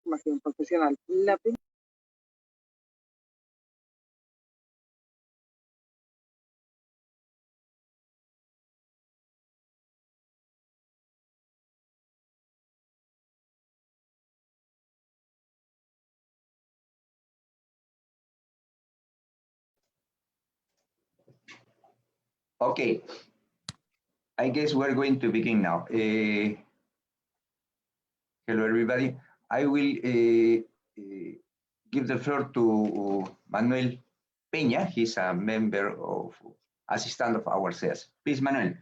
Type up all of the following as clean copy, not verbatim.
formación profesional. La primera. Okay, I guess we're going to begin now. Hello, everybody. I will give the floor to Manuel Peña. He's a member of assistant of our SEAS. Please, Manuel.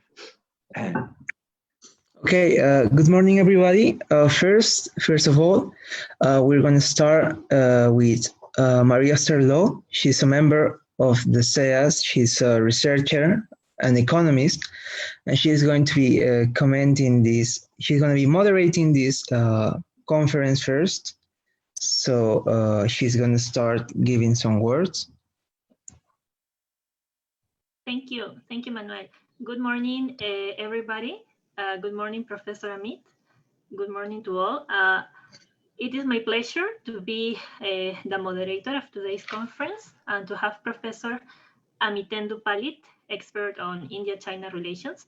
Okay, good morning, everybody. First of all, we're going to start with Maria Sterlo. She's a member of the SEAS. She's a researcher, an economist, and she's going to be commenting this. She's going to be moderating this conference first. So she's going to start giving some words. Thank you, Manuel. Good morning, everybody. Good morning, Professor Amit. Good morning to all. It is my pleasure to be the moderator of today's conference and to have Professor Amitendu Palit, expert on India-China relations,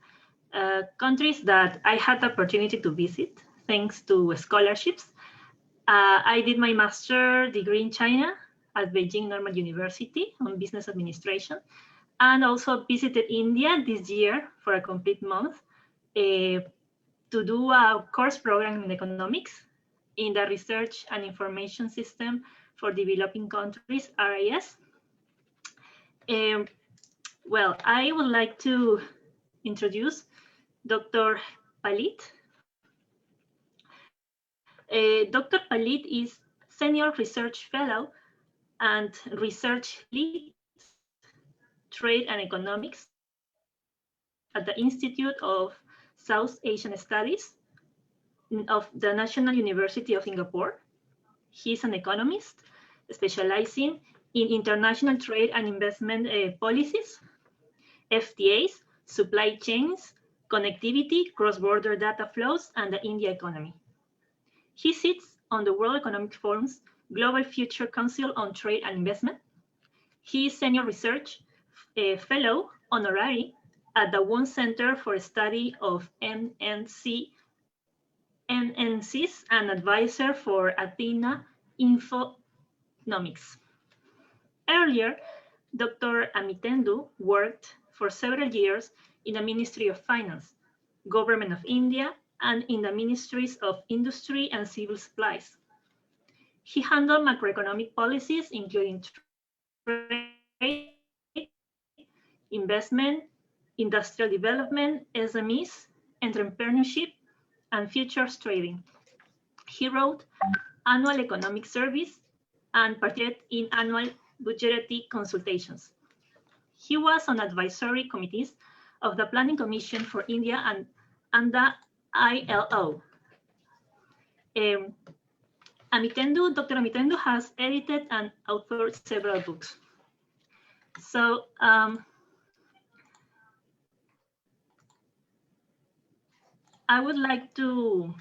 countries that I had the opportunity to visit thanks to scholarships. I did my master degree in China at Beijing Normal University on business administration, and also visited India this year for a complete month to do a course program in economics in the Research and Information System for Developing Countries, RIS. Well, I would like to introduce Dr. Palit. Dr. Palit is Senior Research Fellow and Research Lead, Trade and Economics at the Institute of South Asian Studies of the National University of Singapore. He's an economist specializing in international trade and investment policies, FTAs, supply chains, connectivity, cross-border data flows, and the India economy. He sits on the World Economic Forum's Global Future Council on Trade and Investment. He is Senior Research Fellow Honorary at the Won Center for Study of NNCs and advisor for Athena Infonomics. Earlier, Dr. Amitendu worked for several years in the Ministry of Finance, Government of India, and in the Ministries of Industry and Civil Supplies. He handled macroeconomic policies, including trade, investment, industrial development, SMEs, entrepreneurship, and futures trading. He wrote annual economic surveys and participated in annual budgetary consultations. He was on advisory committees of the Planning Commission for India and the ILO. Dr. Amitendu has edited and authored several books. So I would like to,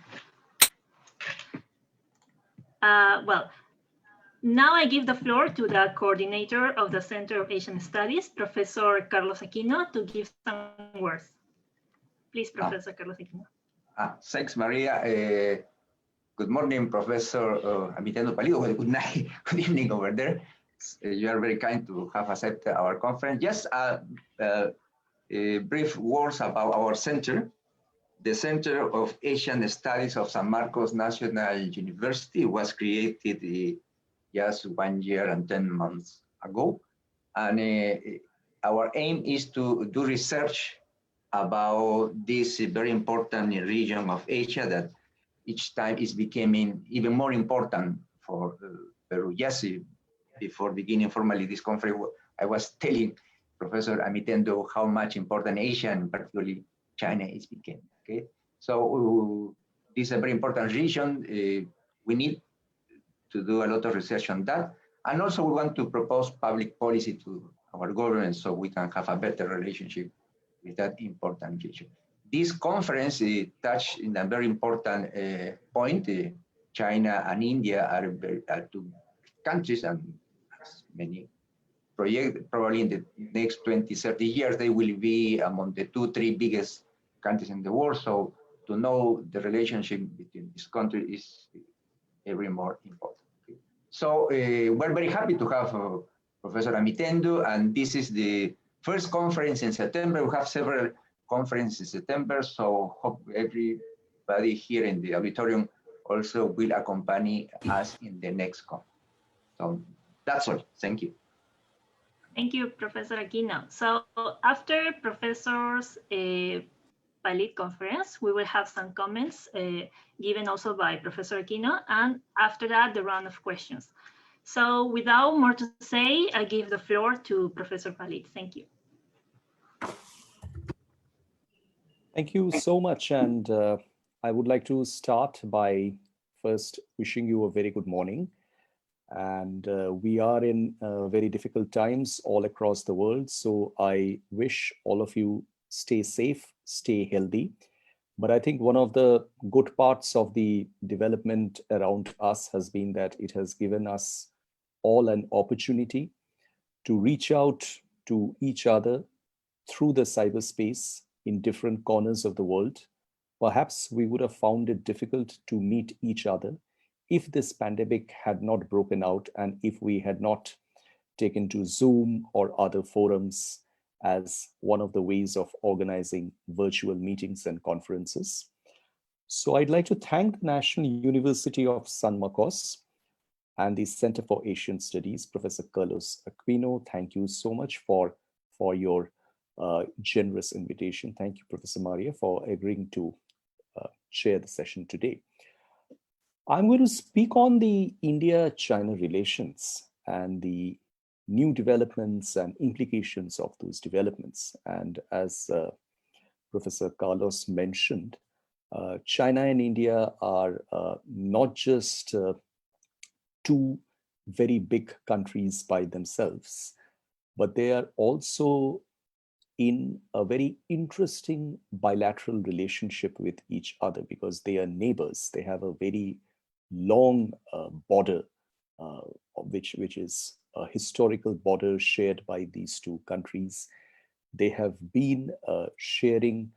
well, now I give the floor to the coordinator of the Center of Asian Studies, Professor Carlos Aquino, to give some words. Please, Professor Carlos Aquino. Thanks, Maria. Good morning, Professor Amitendu Palit. Good night, good evening over there. You are very kind to have accepted our conference. Just brief words about our center. The Center of Asian Studies of San Marcos National University was created just 1 year and 10 months ago. And our aim is to do research about this very important region of Asia that each time is becoming even more important for Peru. Yes, before beginning formally this conference, I was telling Professor Amitendu how much important Asia and particularly China is becoming. Okay, so this is a very important region. We need to do a lot of research on that. And also we want to propose public policy to our government so we can have a better relationship with that important region. This conference touched in a very important point. China and India are two countries, and as many project, probably in the next 20, 30 years, they will be among the 2, 3 biggest countries in the world. So to know the relationship between these countries is every more important. Okay. So we're very happy to have Professor Amitendo, and this is the first conference in September. We have several conferences in September, so hope everybody here in the auditorium also will accompany us in the next conference. So that's all. Thank you. Thank you, Professor Aquino. So after Professor's Palit conference, we will have some comments given also by Professor Aquino, and after that, the round of questions. So without more to say, I give the floor to Professor Palit. Thank you. Thank you so much. And I would like to start by first wishing you a very good morning. And we are in very difficult times all across the world. So I wish all of you stay safe, stay healthy. But I think one of the good parts of the development around us has been that it has given us all an opportunity to reach out to each other through the cyberspace in different corners of the world. Perhaps we would have found it difficult to meet each other if this pandemic had not broken out and if we had not taken to Zoom or other forums as one of the ways of organizing virtual meetings and conferences. So I'd like to thank the National University of San Marcos and the Center for Asian Studies, Professor Carlos Aquino. Thank you so much for your generous invitation. Thank you, Professor Maria, for agreeing to chair the session today. I'm going to speak on the India-China relations and the new developments and implications of those developments. And as Professor Carlos mentioned, China and India are not just two very big countries by themselves, but they are also in a very interesting bilateral relationship with each other because they are neighbors. They have a very long border, which is a historical border shared by these two countries. They have been sharing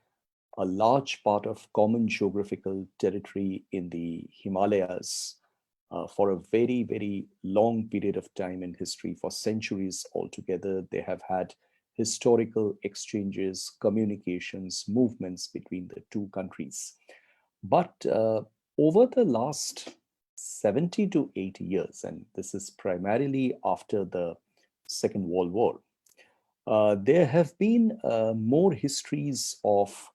a large part of common geographical territory in the Himalayas for a very, very long period of time in history, for centuries altogether. They have had historical exchanges, communications, movements between the two countries. But over the last 70 to 80 years, and this is primarily after the Second World War, there have been more histories of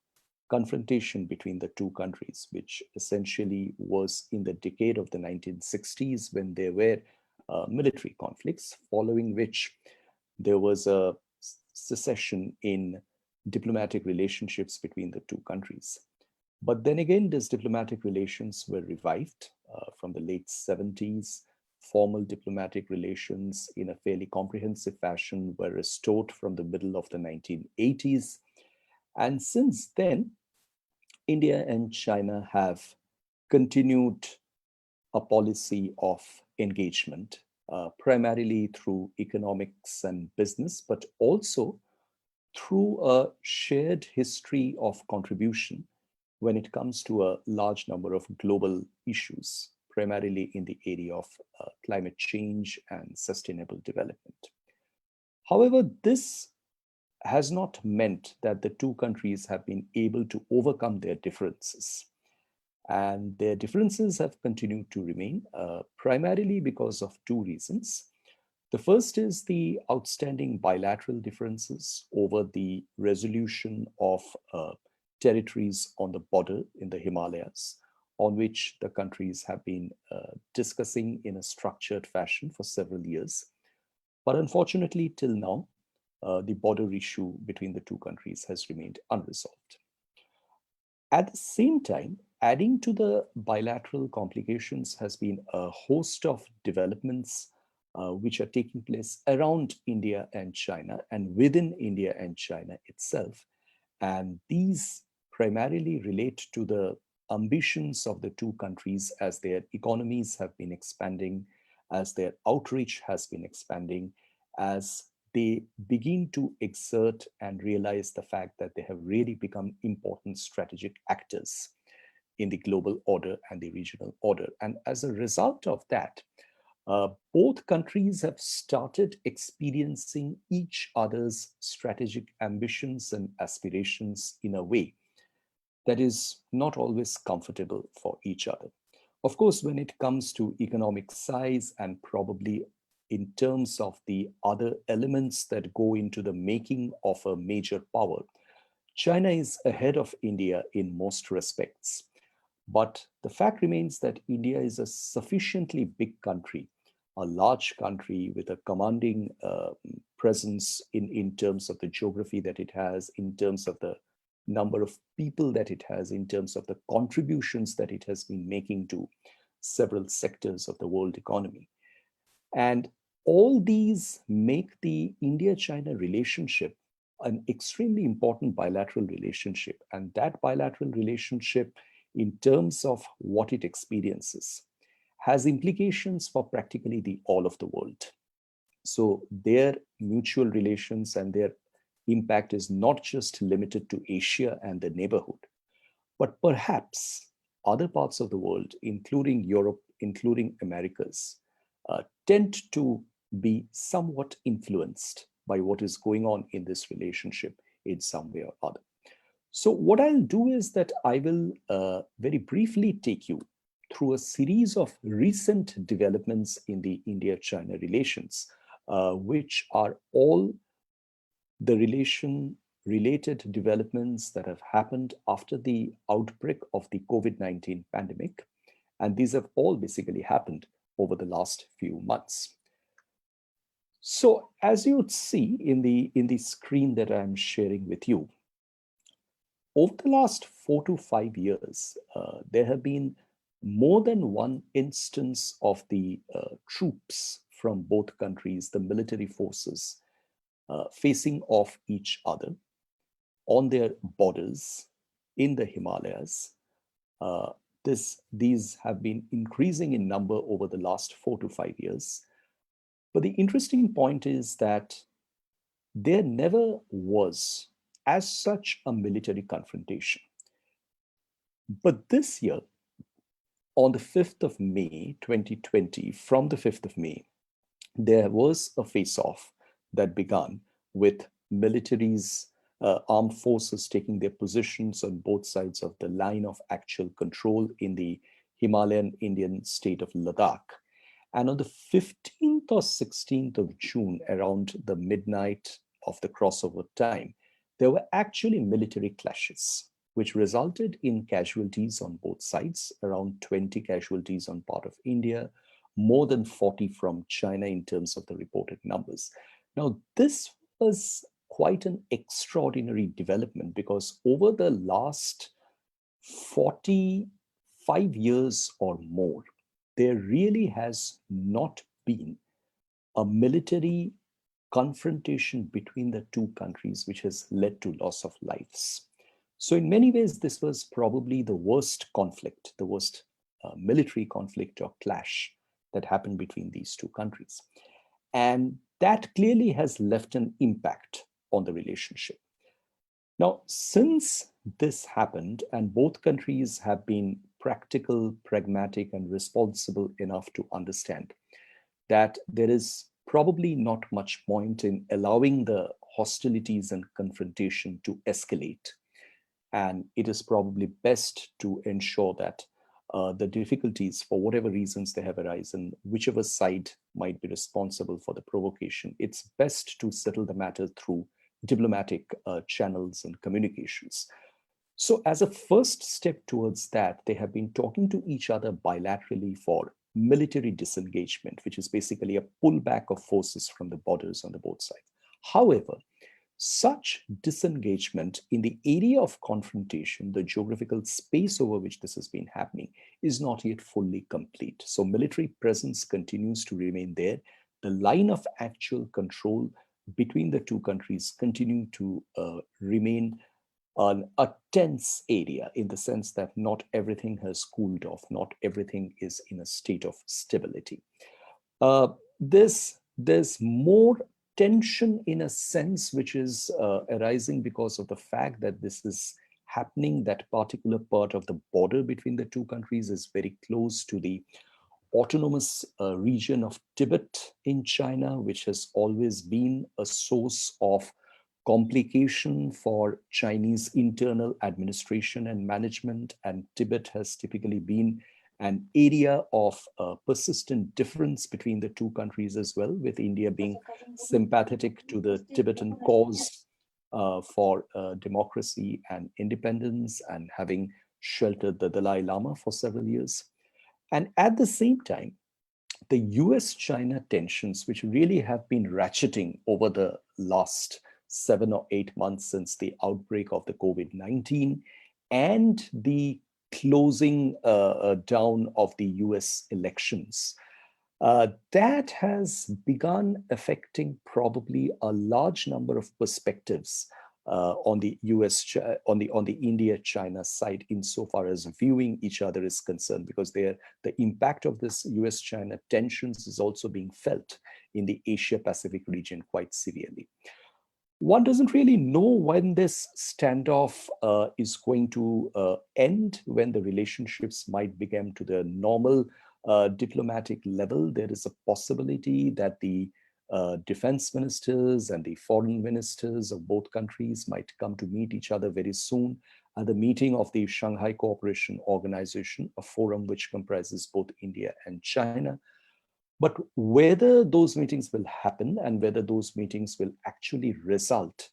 confrontation between the two countries, which essentially was in the decade of the 1960s when there were military conflicts, following which there was a secession in diplomatic relationships between the two countries. But then again, these diplomatic relations were revived from the late 70s. Formal diplomatic relations in a fairly comprehensive fashion were restored from the middle of the 1980s. And since then, India and China have continued a policy of engagement, primarily through economics and business, but also through a shared history of contribution when it comes to a large number of global issues, primarily in the area of climate change and sustainable development. However, this has not meant that the two countries have been able to overcome their differences. And their differences have continued to remain, primarily because of two reasons. The first is the outstanding bilateral differences over the resolution of territories on the border in the Himalayas, on which the countries have been discussing in a structured fashion for several years. But unfortunately, till now, the border issue between the two countries has remained unresolved. At the same time, adding to the bilateral complications has been a host of developments which are taking place around India and China and within India and China itself. And these primarily relate to the ambitions of the two countries as their economies have been expanding, as their outreach has been expanding, as they begin to exert and realize the fact that they have really become important strategic actors in the global order and the regional order. And as a result of that, both countries have started experiencing each other's strategic ambitions and aspirations in a way that is not always comfortable for each other. Of course, when it comes to economic size and probably in terms of the other elements that go into the making of a major power, China is ahead of India in most respects. But the fact remains that India is a sufficiently big country, a large country with a commanding presence in terms of the geography that it has, in terms of the number of people that it has, in terms of the contributions that it has been making to several sectors of the world economy. And all these make the India-China relationship an extremely important bilateral relationship. And that bilateral relationship, in terms of what it experiences, has implications for practically the all of the world. So their mutual relations and their impact is not just limited to Asia and the neighborhood, but perhaps other parts of the world, including Europe, including Americas, tend to be somewhat influenced by what is going on in this relationship in some way or other. So what I'll do is that I will very briefly take you through a series of recent developments in the India-China relations, which are all the related developments that have happened after the outbreak of the COVID-19 pandemic. And these have all basically happened over the last few months. So as you would see in the screen that I'm sharing with you, over the last 4 to 5 years, there have been more than one instance of the troops from both countries, the military forces, facing off each other on their borders in the Himalayas. These have been increasing in number over the last 4 to 5 years. But the interesting point is that there never was, as such, a military confrontation. But this year, on the 5th of May, 2020, from the 5th of May, there was a face-off that began with militaries, armed forces taking their positions on both sides of the line of actual control in the Himalayan Indian state of Ladakh. And on the 15th or 16th of June, around the midnight of the crossover time, there were actually military clashes, which resulted in casualties on both sides, around 20 casualties on part of India, more than 40 from China in terms of the reported numbers. Now, this was quite an extraordinary development because over the last 45 years or more, there really has not been a military confrontation between the two countries, which has led to loss of lives. So in many ways, this was probably the worst conflict, the worst military conflict or clash that happened between these two countries. And that clearly has left an impact on the relationship. Now, since this happened and both countries have been practical, pragmatic, and responsible enough to understand that there is probably not much point in allowing the hostilities and confrontation to escalate. And it is probably best to ensure that the difficulties, for whatever reasons they have arisen, whichever side might be responsible for the provocation, it's best to settle the matter through diplomatic channels and communications. So as a first step towards that, they have been talking to each other bilaterally for military disengagement, which is basically a pullback of forces from the borders on the both sides. However, such disengagement in the area of confrontation, the geographical space over which this has been happening, is not yet fully complete. So military presence continues to remain there. The line of actual control between the two countries continue to remain a tense area in the sense that not everything has cooled off, not everything is in a state of stability. There's more tension in a sense which is arising because of the fact that this is happening. That particular part of the border between the two countries is very close to the autonomous region of Tibet in China, which has always been a source of complication for Chinese internal administration and management. And Tibet has typically been an area of persistent difference between the two countries as well, with India being sympathetic to the Tibetan cause for democracy and independence, and having sheltered the Dalai Lama for several years. And at the same time, the US-China tensions, which really have been ratcheting over the last 7 or 8 months since the outbreak of the COVID-19 and the closing down of the US elections, that has begun affecting probably a large number of perspectives on the on the India-China side, insofar as viewing each other is concerned, because the impact of this US-China tensions is also being felt in the Asia-Pacific region quite severely. One doesn't really know when this standoff is going to end, when the relationships might begin to the normal diplomatic level. There is a possibility that the defense ministers and the foreign ministers of both countries might come to meet each other very soon at the meeting of the Shanghai Cooperation Organization, a forum which comprises both India and China. But whether those meetings will happen and whether those meetings will actually result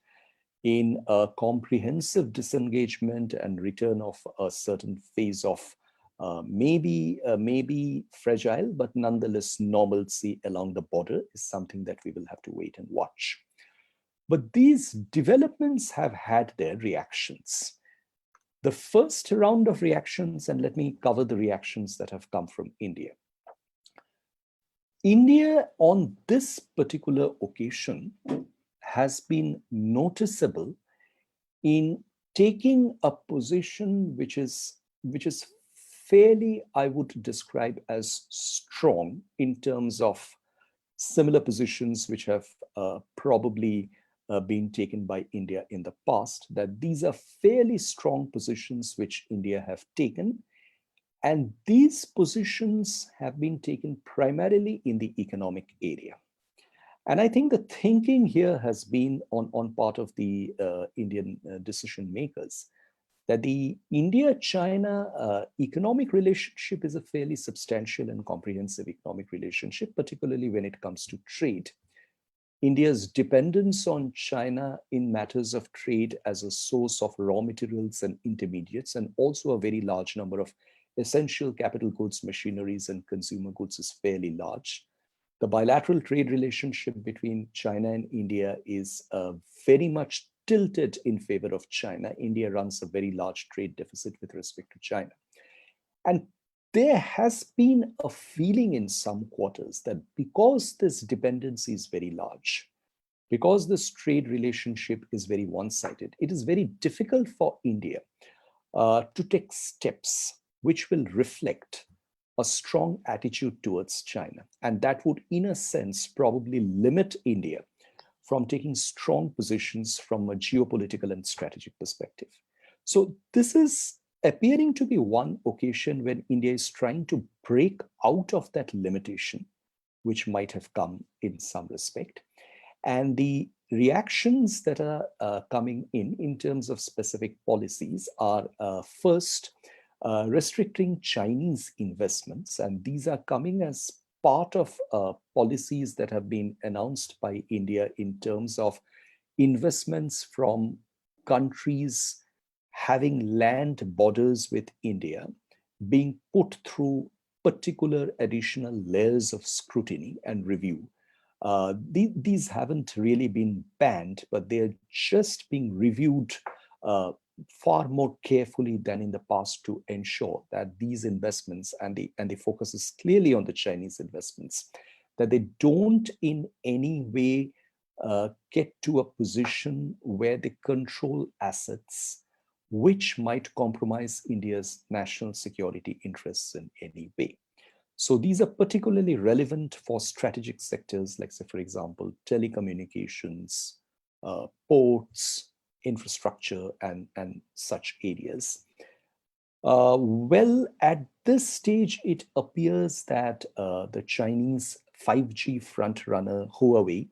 in a comprehensive disengagement and return of a certain phase of maybe fragile, but nonetheless normalcy along the border, is something that we will have to wait and watch. But these developments have had their reactions. The first round of reactions, and let me cover the reactions that have come from India. India on this particular occasion has been noticeable in taking a position which is fairly, I would describe as strong, in terms of similar positions which have probably been taken by India in the past, that these are fairly strong positions which India have taken. And these positions have been taken primarily in the economic area. And I think the thinking here has been on part of the Indian decision makers, that the India-China economic relationship is a fairly substantial and comprehensive economic relationship, particularly when it comes to trade. India's dependence on China in matters of trade as a source of raw materials and intermediates, and also a very large number of essential capital goods, machineries, and consumer goods, is fairly large. The bilateral trade relationship between China and India is very much tilted in favor of China. India runs a very large trade deficit with respect to China. And there has been a feeling in some quarters that because this dependency is very large, because this trade relationship is very one-sided, it is very difficult for India to take steps which will reflect a strong attitude towards China. And that would, in a sense, probably limit India from taking strong positions from a geopolitical and strategic perspective. So this is appearing to be one occasion when India is trying to break out of that limitation, which might have come in some respect. And the reactions that are coming in terms of specific policies are first, restricting Chinese investments. And these are coming as part of policies that have been announced by India in terms of investments from countries having land borders with India being put through particular additional layers of scrutiny and review. These haven't really been banned, but they're just being reviewed far more carefully than in the past to ensure that these investments, and the focus is clearly on the Chinese investments, that they don't in any way get to a position where they control assets which might compromise India's national security interests in any way. So these are particularly relevant for strategic sectors like, say, for example, telecommunications, ports, infrastructure, and such areas. Well, at this stage, it appears that the Chinese 5G frontrunner Huawei,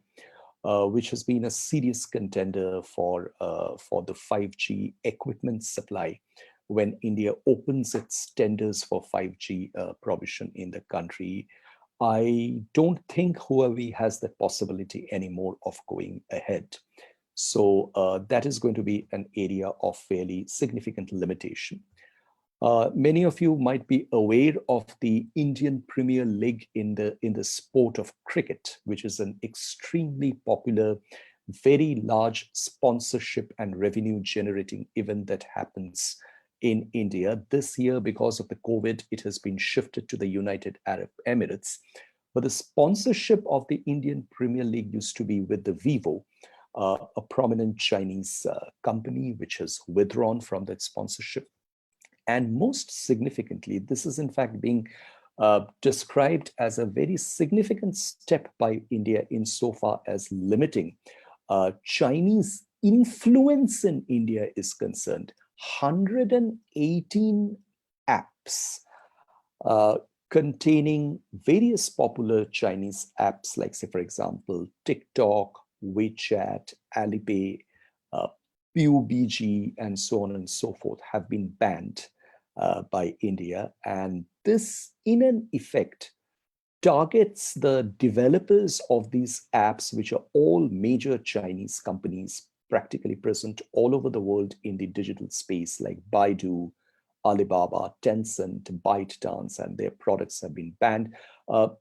which has been a serious contender for the 5G equipment supply when India opens its tenders for 5G provision in the country. I don't think Huawei has the possibility anymore of going ahead. So that is going to be an area of fairly significant limitation. Many of you might be aware of the Indian Premier League in the sport of cricket, which is an extremely popular, very large sponsorship and revenue generating event that happens in India. This year, because of the COVID, it has been shifted to the United Arab Emirates. But the sponsorship of the Indian Premier League used to be with the Vivo, a prominent Chinese company, which has withdrawn from that sponsorship. And most significantly, this is in fact being described as a very significant step by India insofar as limiting Chinese influence in India is concerned. 118 apps containing various popular Chinese apps like, say, for example, TikTok, WeChat, Alipay, PUBG, and so on and so forth have been banned by India. And this, in an effect, targets the developers of these apps, which are all major Chinese companies practically present all over the world in the digital space, like Baidu, Alibaba, Tencent, ByteDance, and their products have been banned.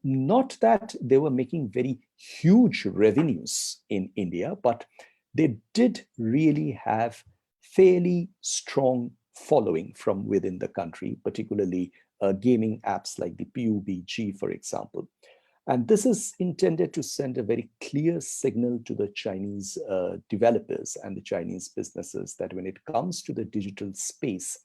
Not that they were making very huge revenues in India, but they did really have fairly strong following from within the country, particularly gaming apps like the PUBG, for example. And this is intended to send a very clear signal to the Chinese developers and the Chinese businesses that when it comes to the digital space,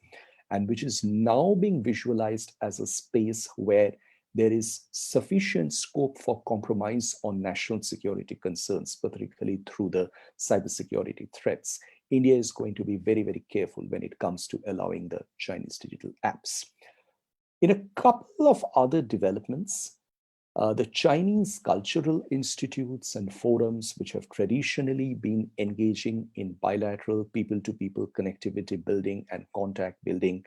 and which is now being visualized as a space where there is sufficient scope for compromise on national security concerns, particularly through the cybersecurity threats, India is going to be very, very careful when it comes to allowing the Chinese digital apps. In a couple of other developments, the Chinese cultural institutes and forums, which have traditionally been engaging in bilateral people-to-people connectivity building and contact building,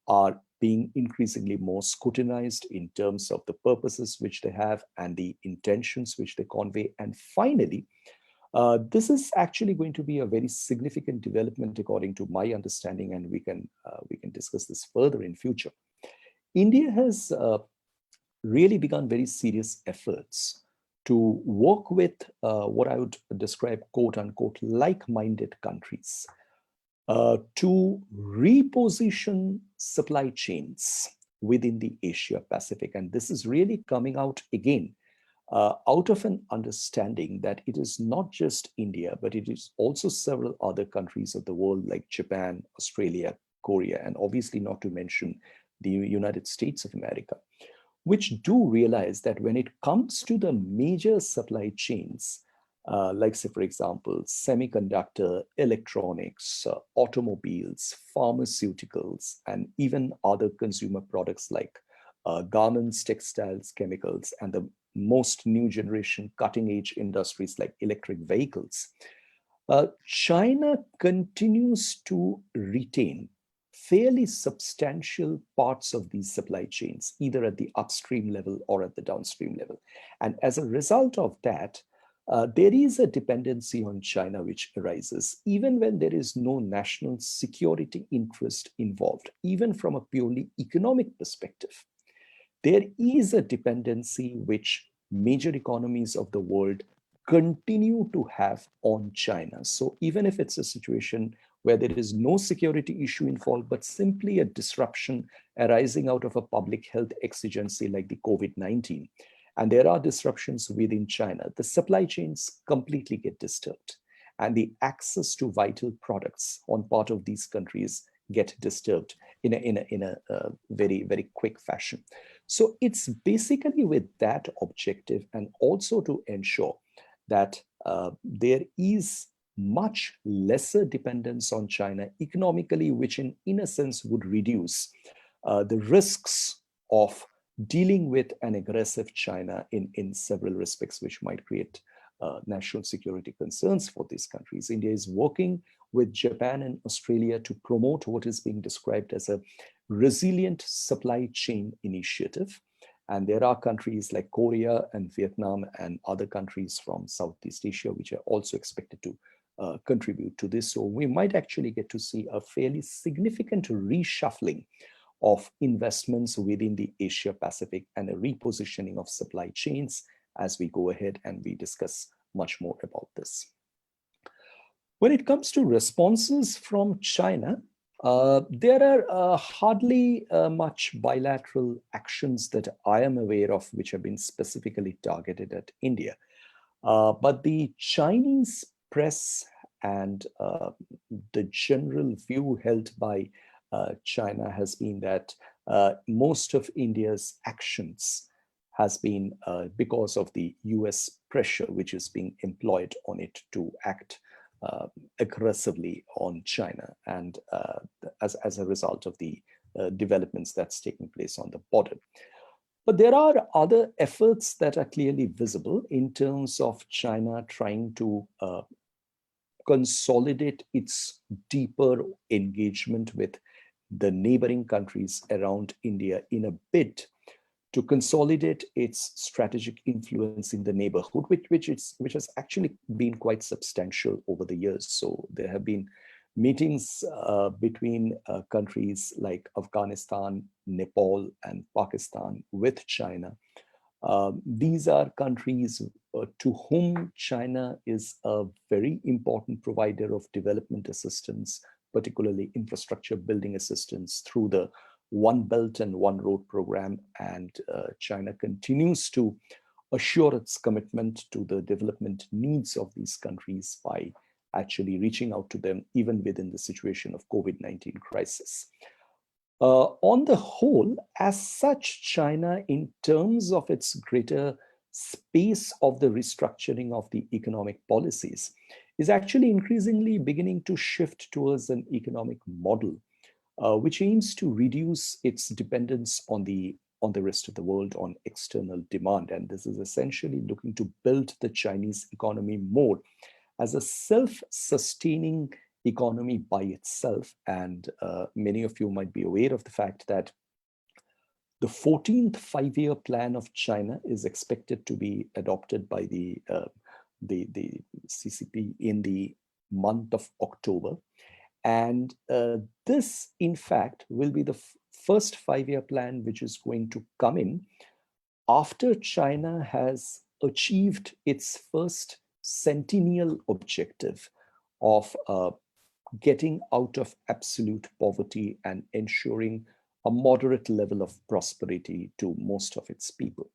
are being increasingly more scrutinized in terms of the purposes which they have and the intentions which they convey. And finally, this is actually going to be a very significant development according to my understanding, and we can discuss this further in future. India has really begun very serious efforts to work with what I would describe, quote unquote, like-minded countries to reposition supply chains within the Asia Pacific. And this is really coming out again out of an understanding that it is not just India, but it is also several other countries of the world like Japan, Australia, Korea, and obviously not to mention the United States of America, which do realize that when it comes to the major supply chains, like, say, for example, semiconductor, electronics, automobiles, pharmaceuticals, and even other consumer products like garments, textiles, chemicals, and the most new generation cutting edge industries like electric vehicles, China continues to retain fairly substantial parts of these supply chains, either at the upstream level or at the downstream level. And as a result of that, there is a dependency on China which arises, even when there is no national security interest involved, even from a purely economic perspective. There is a dependency which major economies of the world continue to have on China. So even if it's a situation where there is no security issue involved, but simply a disruption arising out of a public health exigency like the COVID-19, and there are disruptions within China, the supply chains completely get disturbed. and the access to vital products on part of these countries get disturbed in a very, very quick fashion. So it's basically with that objective, and also to ensure that there is much lesser dependence on China economically, which in a sense would reduce the risks of dealing with an aggressive China in several respects, which might create national security concerns for these countries. India is working with Japan and Australia to promote what is being described as a resilient supply chain initiative. And there are countries like Korea and Vietnam and other countries from Southeast Asia, which are also expected to contribute to this. So we might actually get to see a fairly significant reshuffling of investments within the Asia Pacific and a repositioning of supply chains as we go ahead and we discuss much more about this. When it comes to responses from China, there are hardly much bilateral actions that I am aware of which have been specifically targeted at India. But the Chinese press and the general view held by China has been that most of India's actions has been because of the US pressure which is being employed on it to act aggressively on China, and as a result of the developments that's taking place on the border. But there are other efforts that are clearly visible in terms of China trying to consolidate its deeper engagement with the neighboring countries around India in a bid to consolidate its strategic influence in the neighborhood, which has actually been quite substantial over the years. So there have been meetings between countries like Afghanistan, Nepal, and Pakistan with China. These are countries to whom China is a very important provider of development assistance, particularly infrastructure building assistance through the One Belt and One Road program. And China continues to assure its commitment to the development needs of these countries by actually reaching out to them even within the situation of COVID-19 crisis. On the whole, as such, China, in terms of its greater space of the restructuring of the economic policies, is actually increasingly beginning to shift towards an economic model which aims to reduce its dependence on the rest of the world, on external demand. And this is essentially looking to build the Chinese economy more as a self-sustaining economy by itself. And many of you might be aware of the fact that the 14th five-year plan of China is expected to be adopted by the CCP in the month of October. And this, in fact, will be the first five-year plan which is going to come in after China has achieved its first centennial objective of getting out of absolute poverty and ensuring a moderate level of prosperity to most of its people.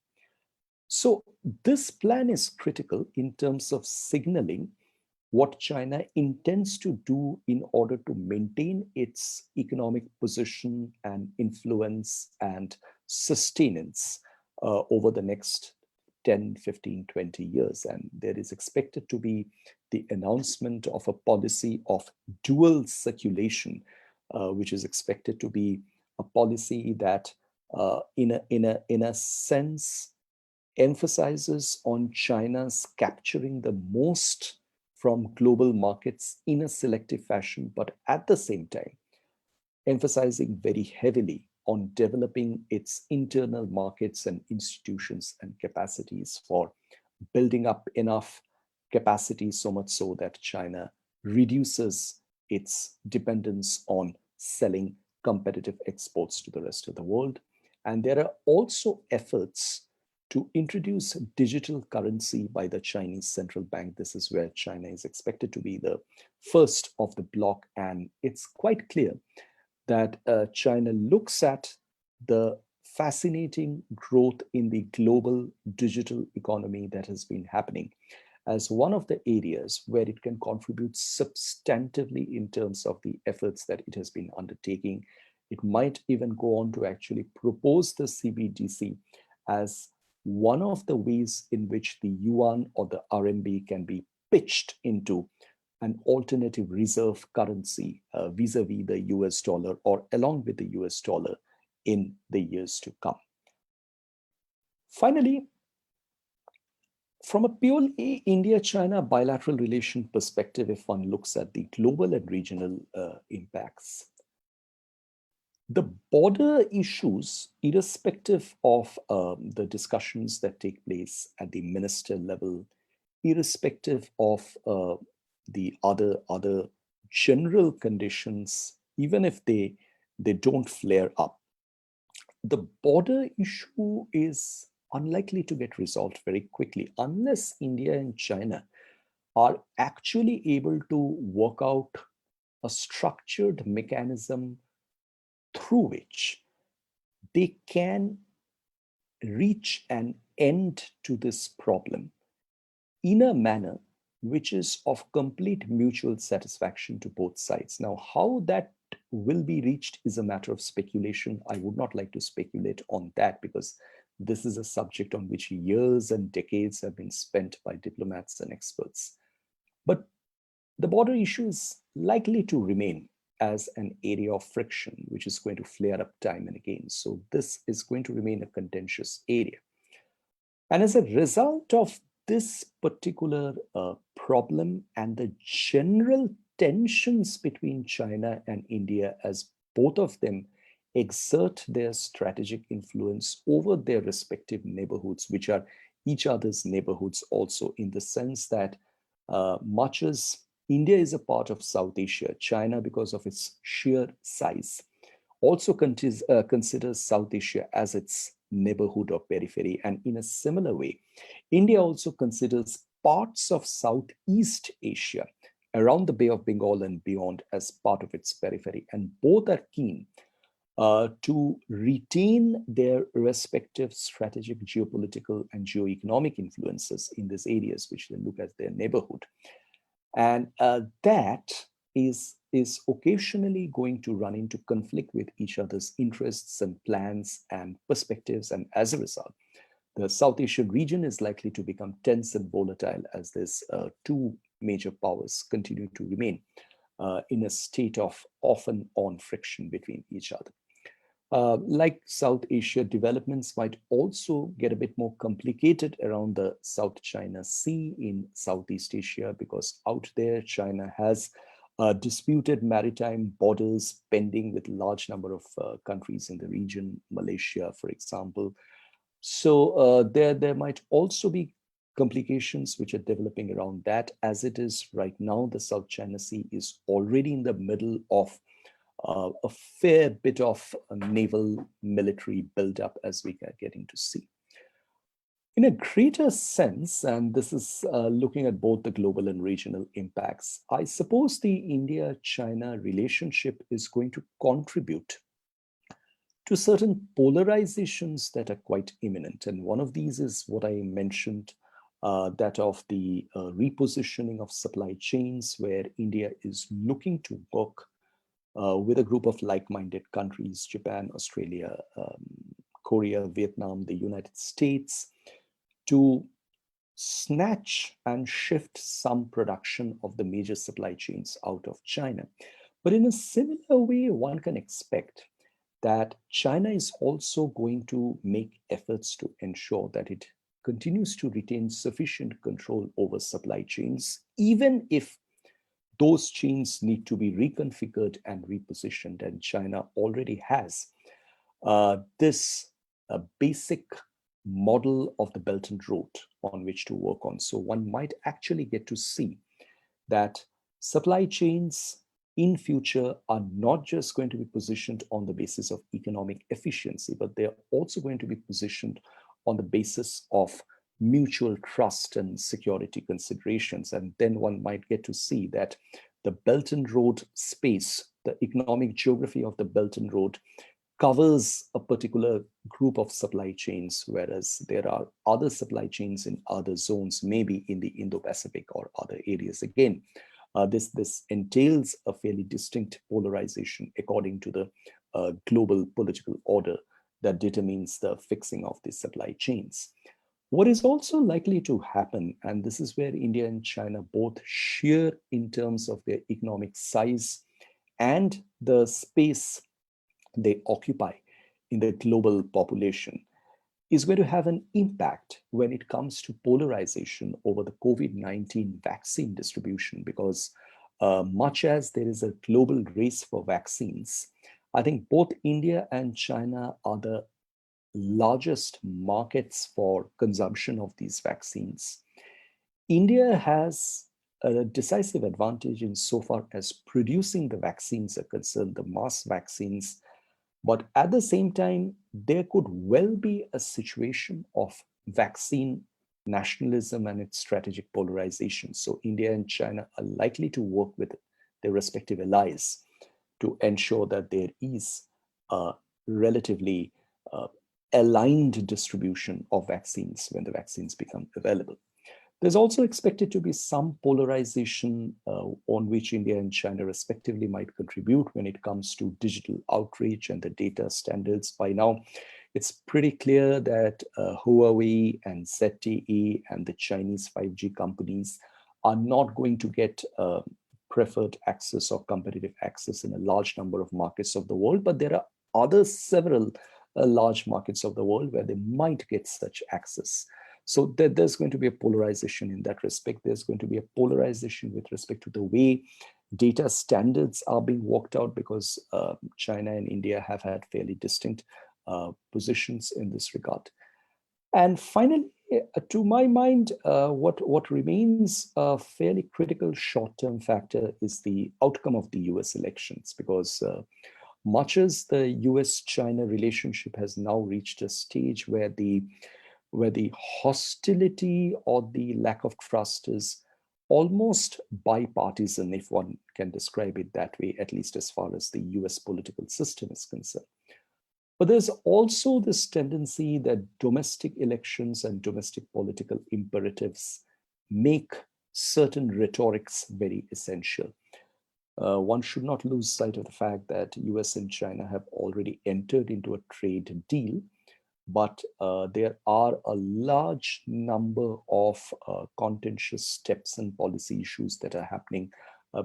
So this plan is critical in terms of signaling what China intends to do in order to maintain its economic position and influence and sustenance over the next 10, 15, 20 years. And there is expected to be the announcement of a policy of dual circulation, which is expected to be a policy that in a sense emphasizes on China's capturing the most from global markets in a selective fashion, but at the same time, emphasizing very heavily on developing its internal markets and institutions and capacities for building up enough capacity, so much so that China reduces its dependence on selling competitive exports to the rest of the world. And there are also efforts to introduce digital currency by the Chinese central bank. This is where China is expected to be the first of the bloc. And it's quite clear that China looks at the fascinating growth in the global digital economy that has been happening as one of the areas where it can contribute substantively in terms of the efforts that it has been undertaking. It might even go on to actually propose the CBDC as one of the ways in which the yuan or the RMB can be pitched into an alternative reserve currency vis-a-vis the US dollar or along with the US dollar in the years to come. Finally, from a purely India-China bilateral relation perspective, if one looks at the global and regional impacts, the border issues, irrespective of the discussions that take place at the minister level, irrespective of the other general conditions, even if they don't flare up, the border issue is unlikely to get resolved very quickly unless India and China are actually able to work out a structured mechanism through which they can reach an end to this problem in a manner which is of complete mutual satisfaction to both sides. Now, how that will be reached is a matter of speculation. I would not like to speculate on that because this is a subject on which years and decades have been spent by diplomats and experts. But the border issue is likely to remain as an area of friction, which is going to flare up time and again. So this is going to remain a contentious area. And as a result of this particular problem and the general tensions between China and India, as both of them exert their strategic influence over their respective neighborhoods, which are each other's neighborhoods also, in the sense that much as India is a part of South Asia, China, because of its sheer size, also considers South Asia as its neighborhood or periphery. And in a similar way, India also considers parts of Southeast Asia around the Bay of Bengal and beyond as part of its periphery. And both are keen to retain their respective strategic, geopolitical, and geoeconomic influences in these areas, which they look as their neighborhood. And that is occasionally going to run into conflict with each other's interests and plans and perspectives. And as a result, the South Asian region is likely to become tense and volatile as these two major powers continue to remain in a state of off and on friction between each other. Like South Asia, developments might also get a bit more complicated around the South China Sea in Southeast Asia, because out there China has disputed maritime borders pending with a large number of countries in the region, Malaysia, for example. So there might also be complications which are developing around that. As it is right now, the South China Sea is already in the middle of a fair bit of naval military buildup, as we are getting to see. In a greater sense, and this is looking at both the global and regional impacts, I suppose the India-China relationship is going to contribute to certain polarizations that are quite imminent. And one of these is what I mentioned, that of the repositioning of supply chains, where India is looking to work with a group of like-minded countries, Japan, Australia, Korea, Vietnam, the United States, to snatch and shift some production of the major supply chains out of China. But in a similar way, one can expect that China is also going to make efforts to ensure that it continues to retain sufficient control over supply chains, even if those chains need to be reconfigured and repositioned. And China already has this basic model of the Belt and Road on which to work on. So one might actually get to see that supply chains in future are not just going to be positioned on the basis of economic efficiency, but they're also going to be positioned on the basis of mutual trust and security considerations. And then one might get to see that the Belt and Road space, the economic geography of the Belt and Road, covers a particular group of supply chains, whereas there are other supply chains in other zones, maybe in the Indo-Pacific or other areas. Again, this entails a fairly distinct polarization according to the global political order that determines the fixing of the supply chains. What is also likely to happen, and this is where India and China both share in terms of their economic size and the space they occupy in the global population, is going to have an impact when it comes to polarization over the COVID-19 vaccine distribution, because much as there is a global race for vaccines, I think both India and China are the largest markets for consumption of these vaccines. India has a decisive advantage insofar as producing the vaccines are concerned, the mass vaccines. But at the same time, there could well be a situation of vaccine nationalism and its strategic polarization. So India and China are likely to work with their respective allies to ensure that there is a relatively aligned distribution of vaccines when the vaccines become available. There's also expected to be some polarization on which India and China respectively might contribute when it comes to digital outreach and the data standards. By now, it's pretty clear that Huawei and ZTE and the Chinese 5G companies are not going to get preferred access or competitive access in a large number of markets of the world, but there are other several large markets of the world where they might get such access. So there's going to be a polarization in that respect. There's going to be a polarization with respect to the way data standards are being worked out, because China and India have had fairly distinct positions in this regard. And finally, to my mind, what remains a fairly critical short-term factor is the outcome of the US elections, because much as the US-China relationship has now reached a stage where the hostility or the lack of trust is almost bipartisan, if one can describe it that way, at least as far as the US political system is concerned. But there's also this tendency that domestic elections and domestic political imperatives make certain rhetorics very essential. One should not lose sight of the fact that US and China have already entered into a trade deal, but there are a large number of contentious steps and policy issues that are happening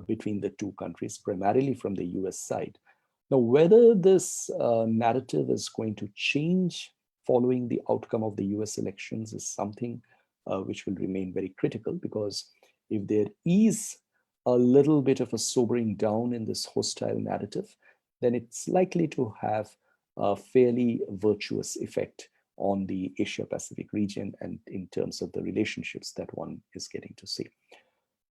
between the two countries, primarily from the US side. Now, whether this narrative is going to change following the outcome of the US elections is something which will remain very critical, because if there is a little bit of a sobering down in this hostile narrative, then it's likely to have a fairly virtuous effect on the Asia-Pacific region and in terms of the relationships that one is getting to see.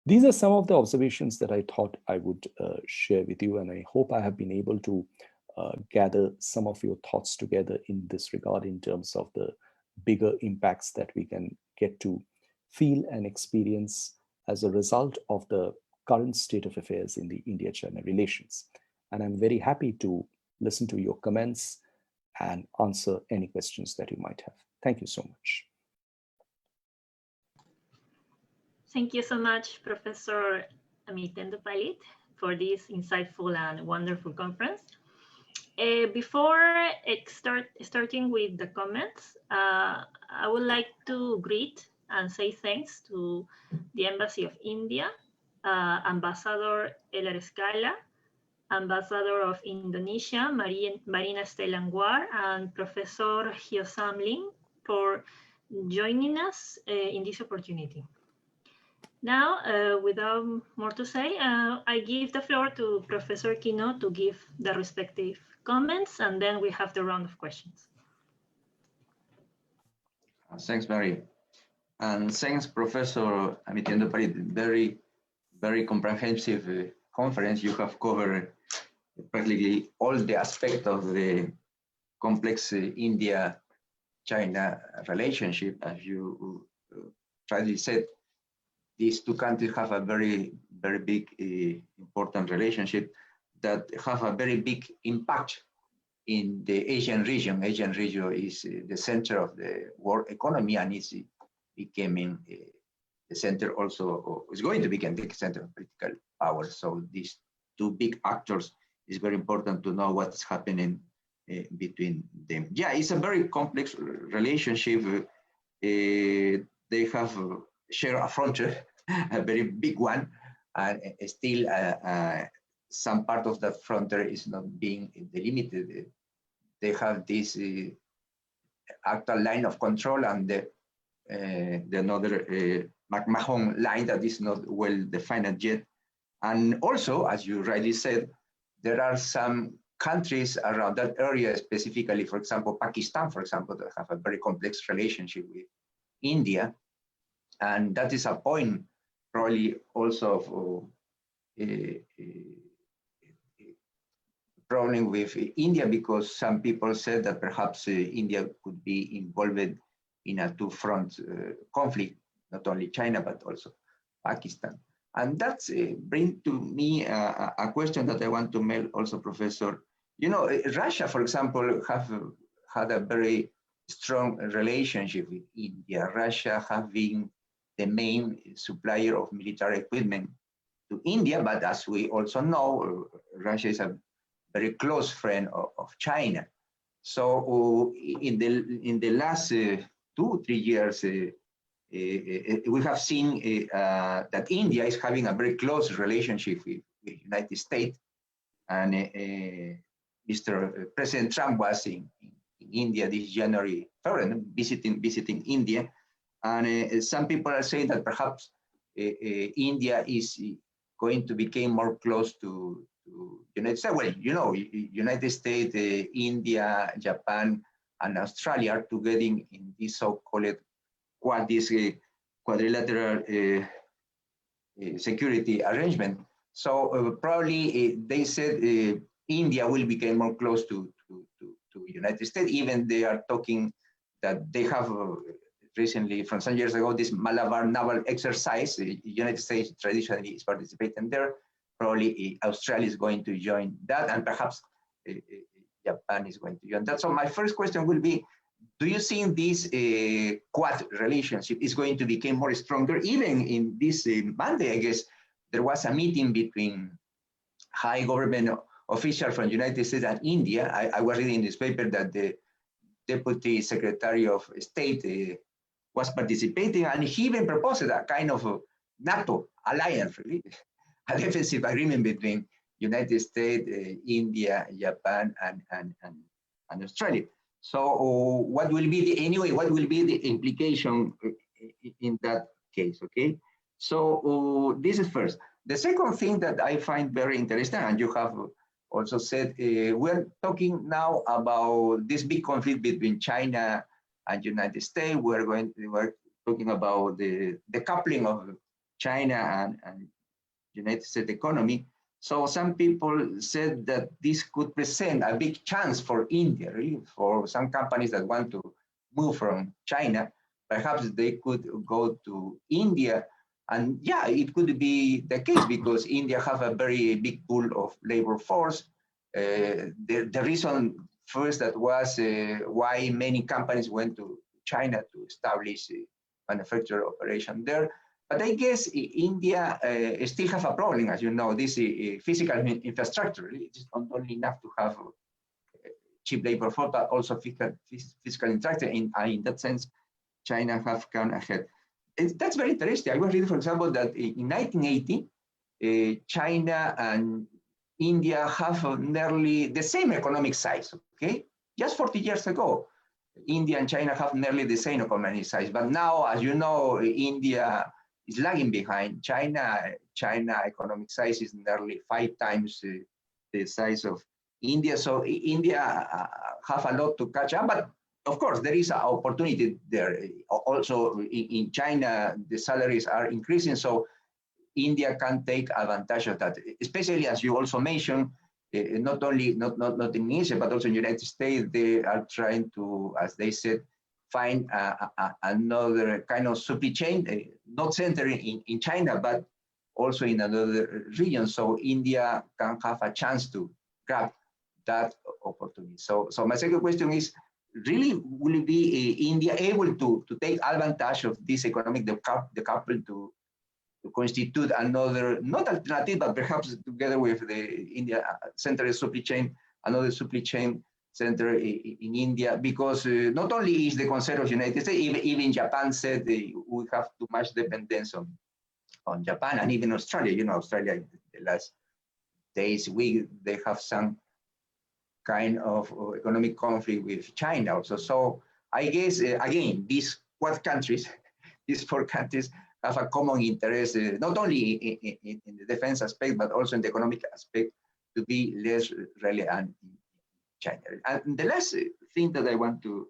These are some of the observations that I thought I would share with you, and I hope I have been able to gather some of your thoughts together in this regard in terms of the bigger impacts that we can get to feel and experience as a result of the current state of affairs in the India-China relations. And I'm very happy to listen to your comments and answer any questions that you might have. Thank you so much. Thank you so much, Professor Amitendo Palit, for this insightful and wonderful conference. Before starting with the comments, I would like to greet and say thanks to the Embassy of India, Ambassador Elar Escala, Ambassador of Indonesia, Marina Estela Anwar, and Professor Hyosam Lim for joining us in this opportunity. Now, without more to say, I give the floor to Professor Quino to give the respective comments, and then we have the round of questions. Thanks, Mary. And thanks, Professor Amitendo Palit. Very, very comprehensive conference. You have covered practically all the aspects of the complex India-China relationship. As you rightly said, these two countries have a very, very big, important relationship that have a very big impact in the Asian region. Asian region is the center of the world economy, and is becoming the center also, is going to become the center of political power. So these two big actors, is very important to know what's happening between them. Yeah, it's a very complex relationship. They have share a frontier, a very big one, and still some part of that frontier is not being delimited. They have this actual line of control, and the another McMahon line that is not well defined yet. And also, as you rightly said, there are some countries around that area, specifically, for example, Pakistan, for example, that have a very complex relationship with India. And that is a point probably also of problem with India, because some people said that perhaps India could be involved in a two-front conflict, not only China, but also Pakistan. And that's bring to me a question that I want to make also, Professor. You know, Russia, for example, have had a very strong relationship with India. Russia have been the main supplier of military equipment to India, but as we also know, Russia is a very close friend of China. So in the last 2-3 years, we have seen that India is having a very close relationship with the United States. And Mr. President Trump was in India this January, visiting India. And some people are saying that perhaps India is going to become more close to United States. Well, you know, United States, India, Japan, and Australia are together in this so-called quadrilateral security arrangement. So probably they said India will become more close to United States. Even they are talking that they have recently, from some years ago, this Malabar naval exercise. The United States traditionally is participating there. Probably Australia is going to join that, and perhaps Japan is going to join that. So my first question will be, do you think this Quad relationship is going to become more stronger? Even in this Monday, I guess, there was a meeting between high government officials from the United States and India. I was reading in this paper that the Deputy Secretary of State was participating, and he even proposed a kind of NATO alliance, really, a defensive agreement between United States, India, Japan, and Australia. So what will be the implication in that case, okay? So this is first. The second thing that I find very interesting, and you have also said, we're talking now about this big conflict between China and United States. We're talking about the coupling of China and United States economy. So some people said that this could present a big chance for India, really, for some companies that want to move from China. Perhaps they could go to India. And yeah, it could be the case because India have a very big pool of labor force. The reason first that was why many companies went to China to establish a manufacturing operation there. But I guess India still have a problem, as you know, this physical infrastructure. It's not only enough to have cheap labor force, but also physical infrastructure. In that sense, China have gone ahead. That's very interesting. I was reading, for example, that in 1980, China and India have nearly the same economic size, okay? Just 40 years ago, India and China have nearly the same economic size. But now, as you know, India is lagging behind China. China economic size is nearly 5 times the size of India. So India have a lot to catch up, but of course there is an opportunity there. Also in China, the salaries are increasing, so India can take advantage of that, especially as you also mentioned, not only not in Asia, but also in the United States, they are trying to, as they said, find another kind of supply chain, not centered in China, but also in another region. So India can have a chance to grab that opportunity. So my second question is, really, will it be India able to take advantage of this economic decoupling to constitute another, not alternative, but perhaps together with the India central supply chain, another supply chain center in India? Because not only is the concern of the United States, even Japan said we have too much dependence on Japan, and even Australia. You know, Australia in the last days, they have some kind of economic conflict with China also. So I guess, again, these Quad countries, these four countries have a common interest, not only in the defense aspect, but also in the economic aspect, to be less relevant in China. And the last thing that I want to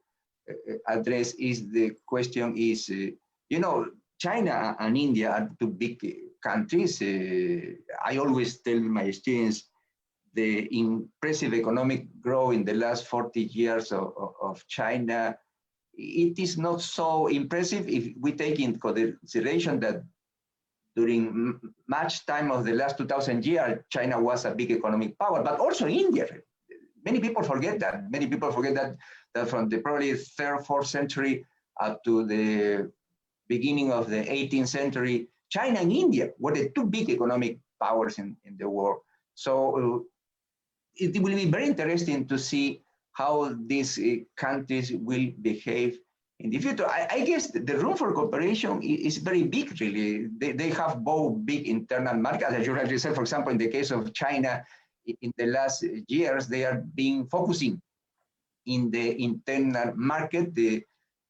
address is the question is, you know, China and India are two big countries. I always tell my students the impressive economic growth in the last 40 years of China, it is not so impressive if we take into consideration that during much time of the last 2000 years, China was a big economic power, but also India. Many people forget that. Many people forget that from the probably 3rd, 4th century up to the beginning of the 18th century, China and India were the two big economic powers in the world. So it will be very interesting to see how these countries will behave in the future. I guess the room for cooperation is very big, really. They have both big internal markets, as you rightly said. For example, in the case of China, in the last years, they are being focusing in the internal market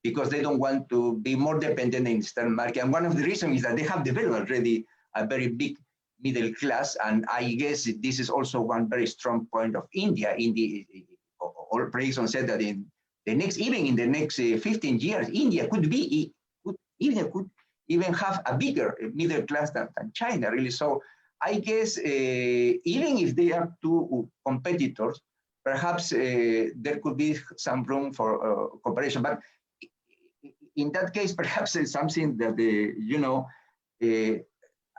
because they don't want to be more dependent on the external market. And one of the reasons is that they have developed already a very big middle class, and I guess this is also one very strong point of India. All predictions said that in the next, even in the next 15 years, India could even have a bigger middle class than China, really. So I guess even if they are two competitors, perhaps there could be some room for cooperation. But in that case, perhaps it's something that you know.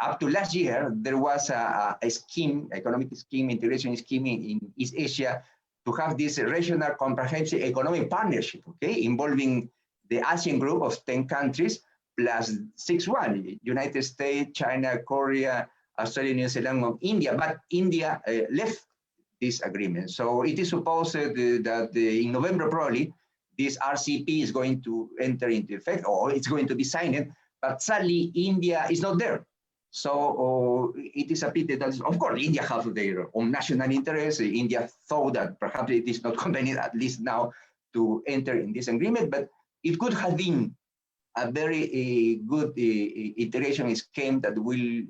Up to last year, there was a scheme, economic scheme, integration scheme in East Asia to have this regional comprehensive economic partnership, okay, involving the ASEAN group of 10 countries plus 6 United States, China, Korea, Australia, New Zealand, and India. But India left this agreement. So it is supposed that in November, probably, this RCP is going to enter into effect, or it's going to be signed, but sadly, India is not there. So it is a pity that, of course, India has their own national interests. India thought that perhaps it is not convenient, at least now, to enter in this agreement, but it could have been a very good integration scheme that will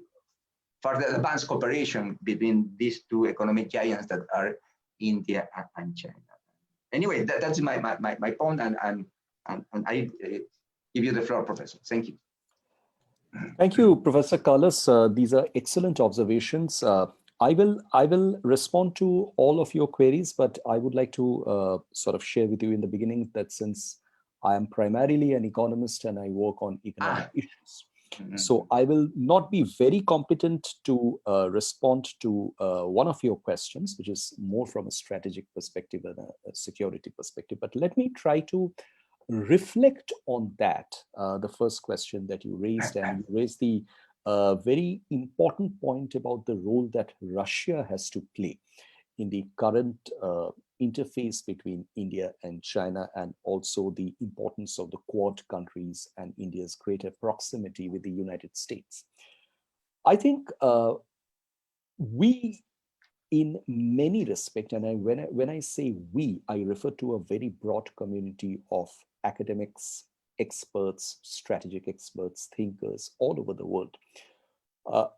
further advance cooperation between these two economic giants that are India and China. Anyway, that's my point, and I give you the floor, Professor. Thank you. Thank you, Professor Carlos. These are excellent observations. I will respond to all of your queries, but I would like to sort of share with you in the beginning that since I am primarily an economist and I work on economic issues, so I will not be very competent to respond to one of your questions, which is more from a strategic perspective and a security perspective. But let me try to reflect on that, the first question that you raised, and you raised the very important point about the role that Russia has to play in the current interface between India and China, and also the importance of the Quad countries and India's greater proximity with the United States. I think we, in many respects, and when I say we, I refer to a very broad community of academics, experts, strategic experts, thinkers all over the world.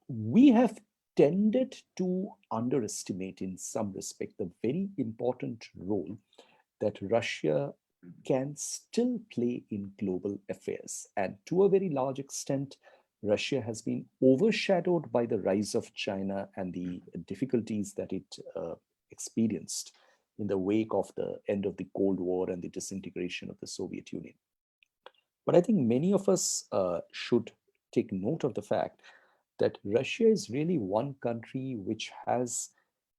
We have tended to underestimate in some respect the very important role that Russia can still play in global affairs. And to a very large extent, Russia has been overshadowed by the rise of China and the difficulties that it experienced in the wake of the end of the Cold War and the disintegration of the Soviet Union. But I think many of us should take note of the fact that Russia is really one country which has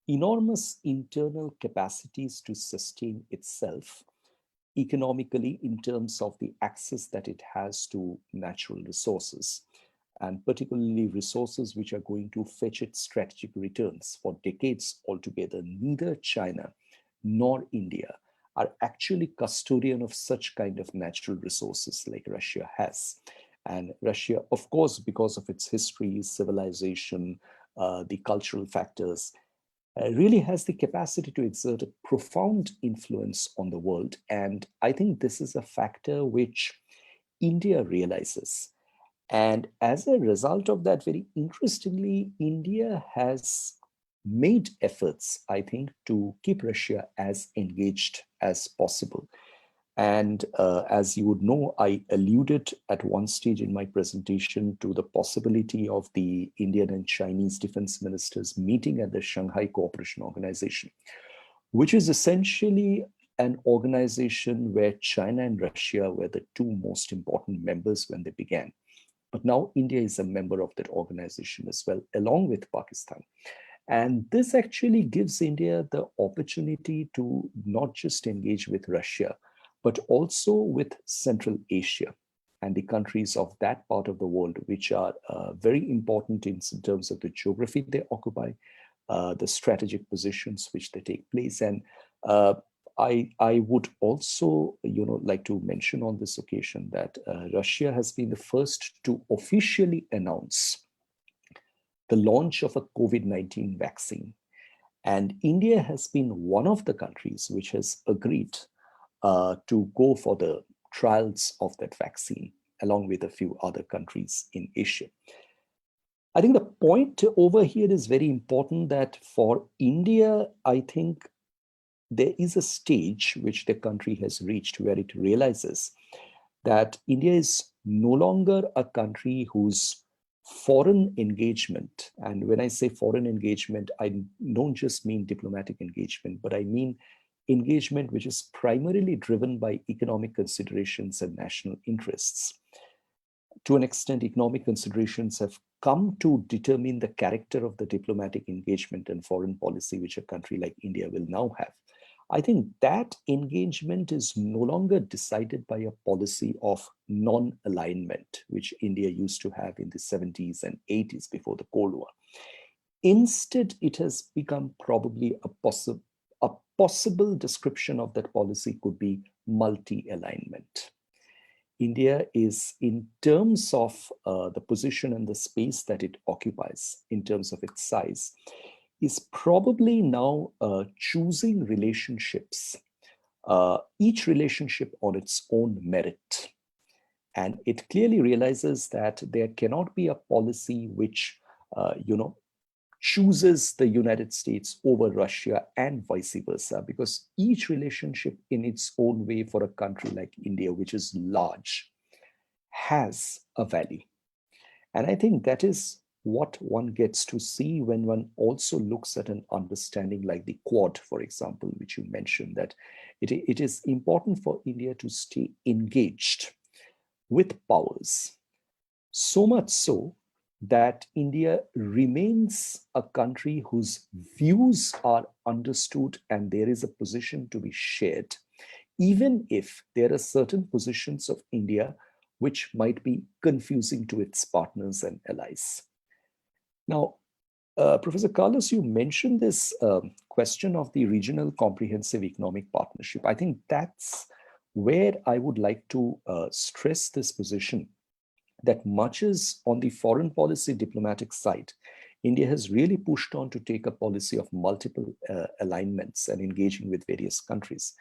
enormous internal capacities to sustain itself economically in terms of the access that it has to natural resources, and particularly resources which are going to fetch it strategic returns for decades altogether. Neither China nor India are actually custodian of such kind of natural resources like Russia has. And Russia, of course, because of its history, civilization, the cultural factors, really has the capacity to exert a profound influence on the world. And I think this is a factor which India realizes. And as a result of that, very interestingly, India has made efforts, I think, to keep Russia as engaged as possible. And as you would know, I alluded at one stage in my presentation to the possibility of the Indian and Chinese defense ministers meeting at the Shanghai Cooperation Organization, which is essentially an organization where China and Russia were the two most important members when they began. But now India is a member of that organization as well, along with Pakistan. And this actually gives India the opportunity to not just engage with Russia, but also with Central Asia and the countries of that part of the world, which are very important in terms of the geography they occupy, the strategic positions which they take place. And I would also, like to mention on this occasion that Russia has been the first to officially announce the launch of a COVID-19 vaccine. And India has been one of the countries which has agreed to go for the trials of that vaccine, along with a few other countries in Asia. I think the point over here is very important that for India, I think there is a stage which the country has reached where it realizes that India is no longer a country whose foreign engagement, and when I say foreign engagement, I don't just mean diplomatic engagement, but I mean engagement which is primarily driven by economic considerations and national interests. To an extent, economic considerations have come to determine the character of the diplomatic engagement and foreign policy which a country like India will now have. I think that engagement is no longer decided by a policy of non-alignment, which India used to have in the 70s and 80s before the Cold War. Instead, it has become probably a possible description of that policy could be multi-alignment. India is, in terms of the position and the space that it occupies, in terms of its size, is probably now choosing relationships, each relationship on its own merit. And it clearly realizes that there cannot be a policy which, chooses the United States over Russia and vice versa, because each relationship in its own way for a country like India, which is large, has a value. And I think that is what one gets to see when one also looks at an understanding like the Quad, for example, which you mentioned, that it is important for India to stay engaged with powers, so much so that India remains a country whose views are understood and there is a position to be shared, even if there are certain positions of India which might be confusing to its partners and allies. Now, Professor Carlos, you mentioned this question of the regional comprehensive economic partnership. I think that's where I would like to stress this position, that much as on the foreign policy diplomatic side, India has really pushed on to take a policy of multiple alignments and engaging with various countries.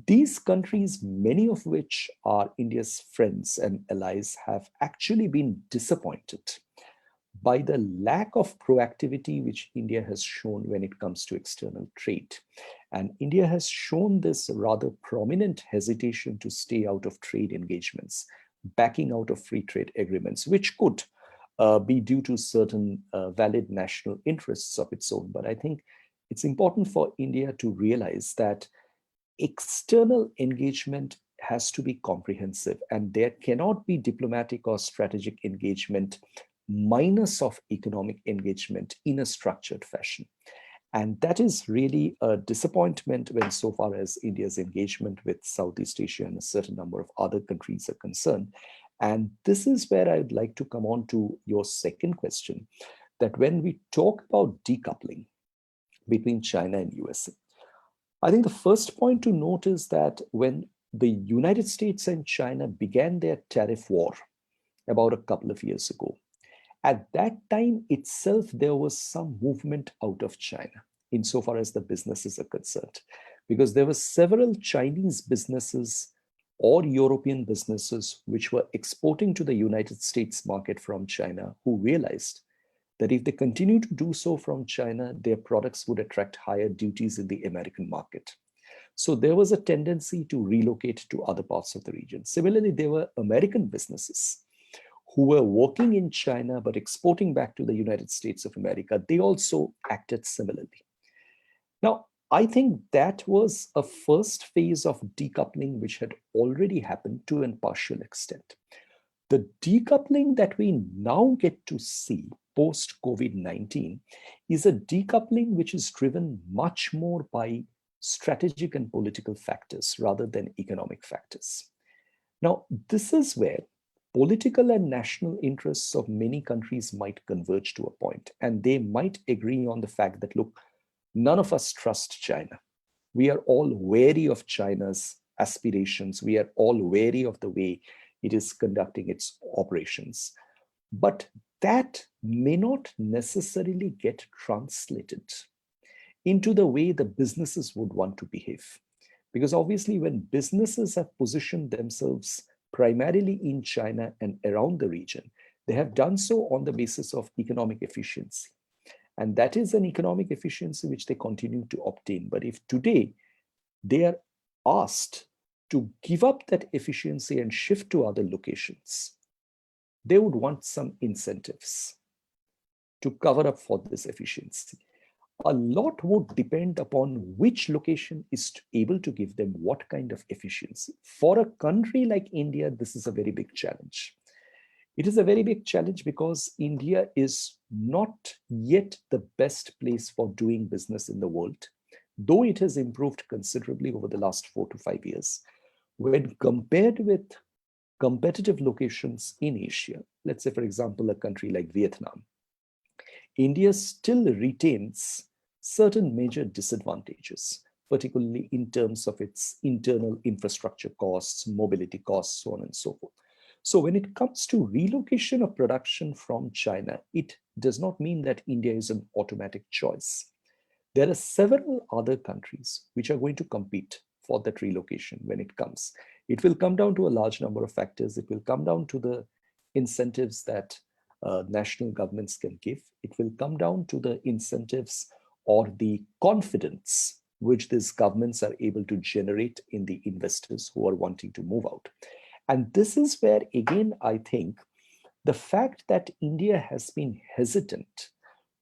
These countries, many of which are India's friends and allies, have actually been disappointed by the lack of proactivity which India has shown when it comes to external trade. And India has shown this rather prominent hesitation to stay out of trade engagements, backing out of free trade agreements, which could be due to certain valid national interests of its own. But I think it's important for India to realize that external engagement has to be comprehensive, and there cannot be diplomatic or strategic engagement minus of economic engagement in a structured fashion. And that is really a disappointment when so far as India's engagement with Southeast Asia and a certain number of other countries are concerned. And this is where I'd like to come on to your second question, that when we talk about decoupling between China and USA, I think the first point to note is that when the United States and China began their tariff war about a couple of years ago, at that time itself, there was some movement out of China insofar as the businesses are concerned, because there were several Chinese businesses or European businesses which were exporting to the United States market from China, who realized that if they continue to do so from China, their products would attract higher duties in the American market. So there was a tendency to relocate to other parts of the region. Similarly, there were American businesses who were working in China but exporting back to the United States of America. They also acted similarly. Now, I think that was a first phase of decoupling which had already happened to a partial extent. The decoupling that we now get to see post-COVID-19 is a decoupling which is driven much more by strategic and political factors rather than economic factors. Now, this is where political and national interests of many countries might converge to a point, and they might agree on the fact that, look, none of us trust China. We are all wary of China's aspirations. We are all wary of the way it is conducting its operations. But that may not necessarily get translated into the way the businesses would want to behave. Because obviously, when businesses have positioned themselves primarily in China and around the region, they have done so on the basis of economic efficiency. And that is an economic efficiency which they continue to obtain. But if today they are asked to give up that efficiency and shift to other locations, they would want some incentives to cover up for this efficiency. A lot would depend upon which location is able to give them what kind of efficiency. For a country like India, this is a very big challenge. It is a very big challenge because India is not yet the best place for doing business in the world, though it has improved considerably over the last 4 to 5 years. When compared with competitive locations in Asia, let's say, for example, a country like Vietnam, India still retains certain major disadvantages, particularly in terms of its internal infrastructure costs, mobility costs, so on and so forth. So when it comes to relocation of production from China, it does not mean that India is an automatic choice. There are several other countries which are going to compete for that relocation when it comes. It will come down to a large number of factors. It will come down to the incentives that national governments can give. It will come down to the incentives or the confidence which these governments are able to generate in the investors who are wanting to move out. And this is where, again, I think the fact that India has been hesitant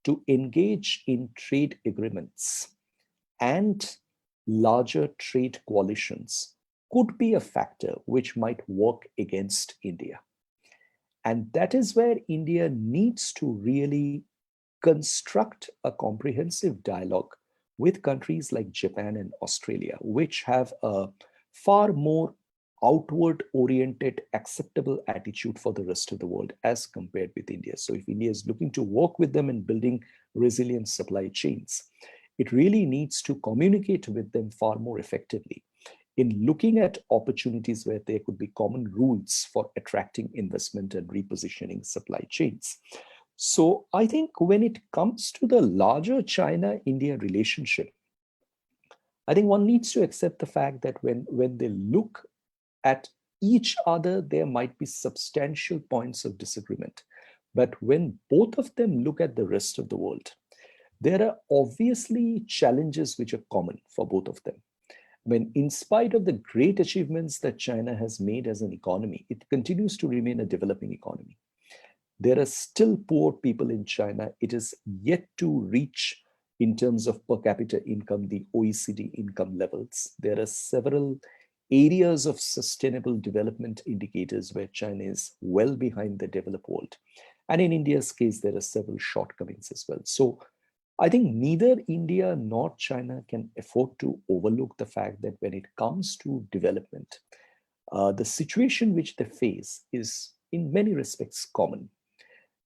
to engage in trade agreements and larger trade coalitions could be a factor which might work against India. And that is where India needs to really construct a comprehensive dialogue with countries like Japan and Australia, which have a far more outward-oriented, acceptable attitude for the rest of the world as compared with India. So if India is looking to work with them in building resilient supply chains, it really needs to communicate with them far more effectively in looking at opportunities where there could be common rules for attracting investment and repositioning supply chains. So I think when it comes to the larger China-India relationship, I think one needs to accept the fact that when they look at each other, there might be substantial points of disagreement. But when both of them look at the rest of the world, there are obviously challenges which are common for both of them. When, in spite of the great achievements that China has made as an economy, it continues to remain a developing economy. There are still poor people in China. It is yet to reach, in terms of per capita income, the OECD income levels. There are several areas of sustainable development indicators where China is well behind the developed world. And in India's case, there are several shortcomings as well. So I think neither India nor China can afford to overlook the fact that when it comes to development, the situation which they face is in many respects common.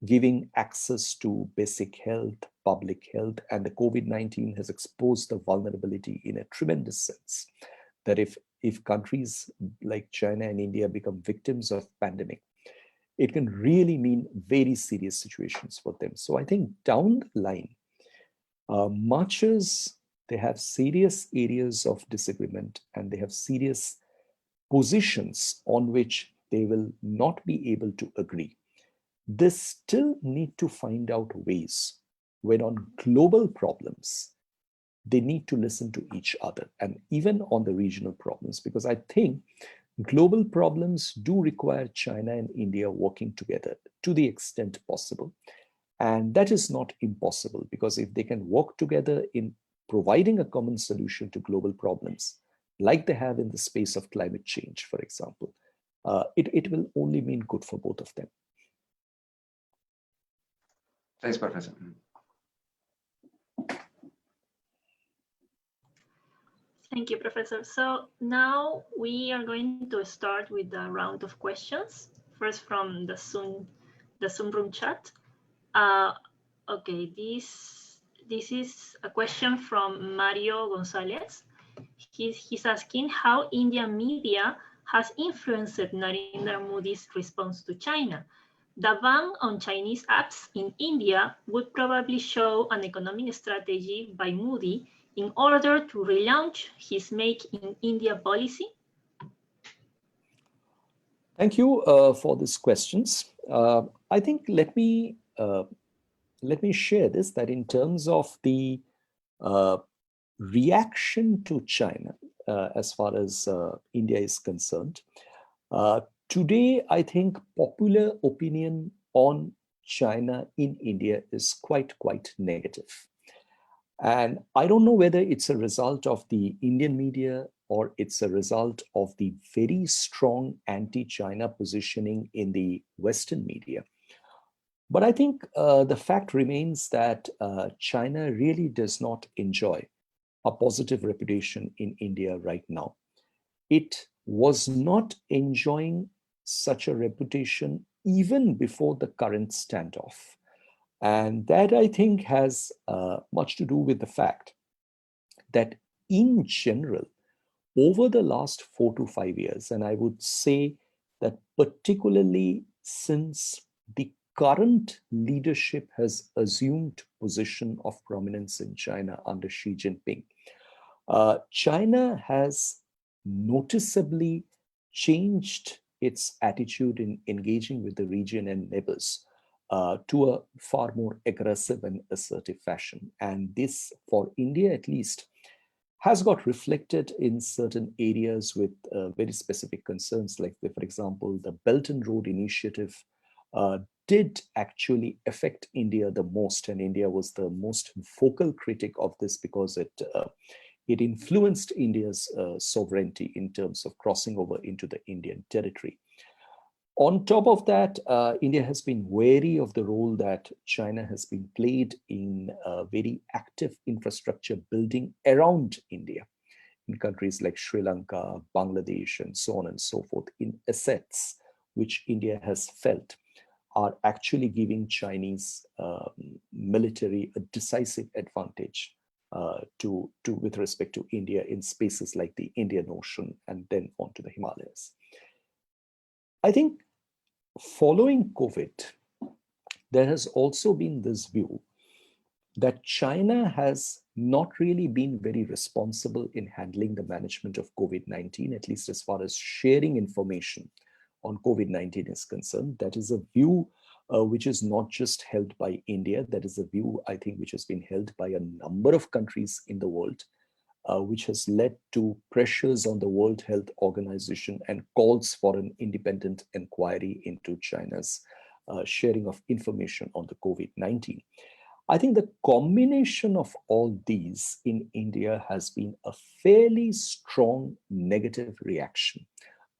Giving access to basic health, public health, and the COVID-19 has exposed the vulnerability in a tremendous sense. That if countries like China and India become victims of pandemic, it can really mean very serious situations for them. So I think down the line, much as they have serious areas of disagreement and they have serious positions on which they will not be able to agree, they still need to find out ways when on global problems, they need to listen to each other, and even on the regional problems, because I think global problems do require China and India working together to the extent possible. And that is not impossible, because if they can work together in providing a common solution to global problems, like they have in the space of climate change, for example, it will only mean good for both of them. Thanks, Professor. Thank you, Professor. So now we are going to start with a round of questions. First from the Zoom room chat. Okay, this is a question from Mario Gonzalez. He's asking how Indian media has influenced Narendra Modi's response to China. The ban on Chinese apps in India would probably show an economic strategy by Modi in order to relaunch his Make in India policy. Thank you for these questions. I think let me share this, that in terms of the reaction to China as far as India is concerned, today, I think popular opinion on China in India is quite negative. And I don't know whether it's a result of the Indian media or it's a result of the very strong anti-China positioning in the Western media. But I think the fact remains that China really does not enjoy a positive reputation in India right now. It was not enjoying such a reputation even before the current standoff. And that, I think, has much to do with the fact that in general, over the last 4 to 5 years, and I would say that particularly since the current leadership has assumed position of prominence in China under Xi Jinping, China has noticeably changed its attitude in engaging with the region and neighbors to a far more aggressive and assertive fashion. And this, for India at least, has got reflected in certain areas with very specific concerns, like, for example, the Belt and Road Initiative did actually affect India the most, and India was the most vocal critic of this because it influenced India's sovereignty in terms of crossing over into the Indian territory. On top of that, India has been wary of the role that China has been played in very active infrastructure building around India in countries like Sri Lanka, Bangladesh, and so on and so forth, in assets which India has felt are actually giving Chinese military a decisive advantage with respect to India in spaces like the Indian Ocean and then onto the Himalayas. I think following COVID, there has also been this view that China has not really been very responsible in handling the management of COVID-19, at least as far as sharing information on COVID-19 is concerned. That is a view which is not just held by India. That is a view, I think, which has been held by a number of countries in the world, which has led to pressures on the World Health Organization and calls for an independent inquiry into China's sharing of information on the COVID-19. I think the combination of all these in India has been a fairly strong negative reaction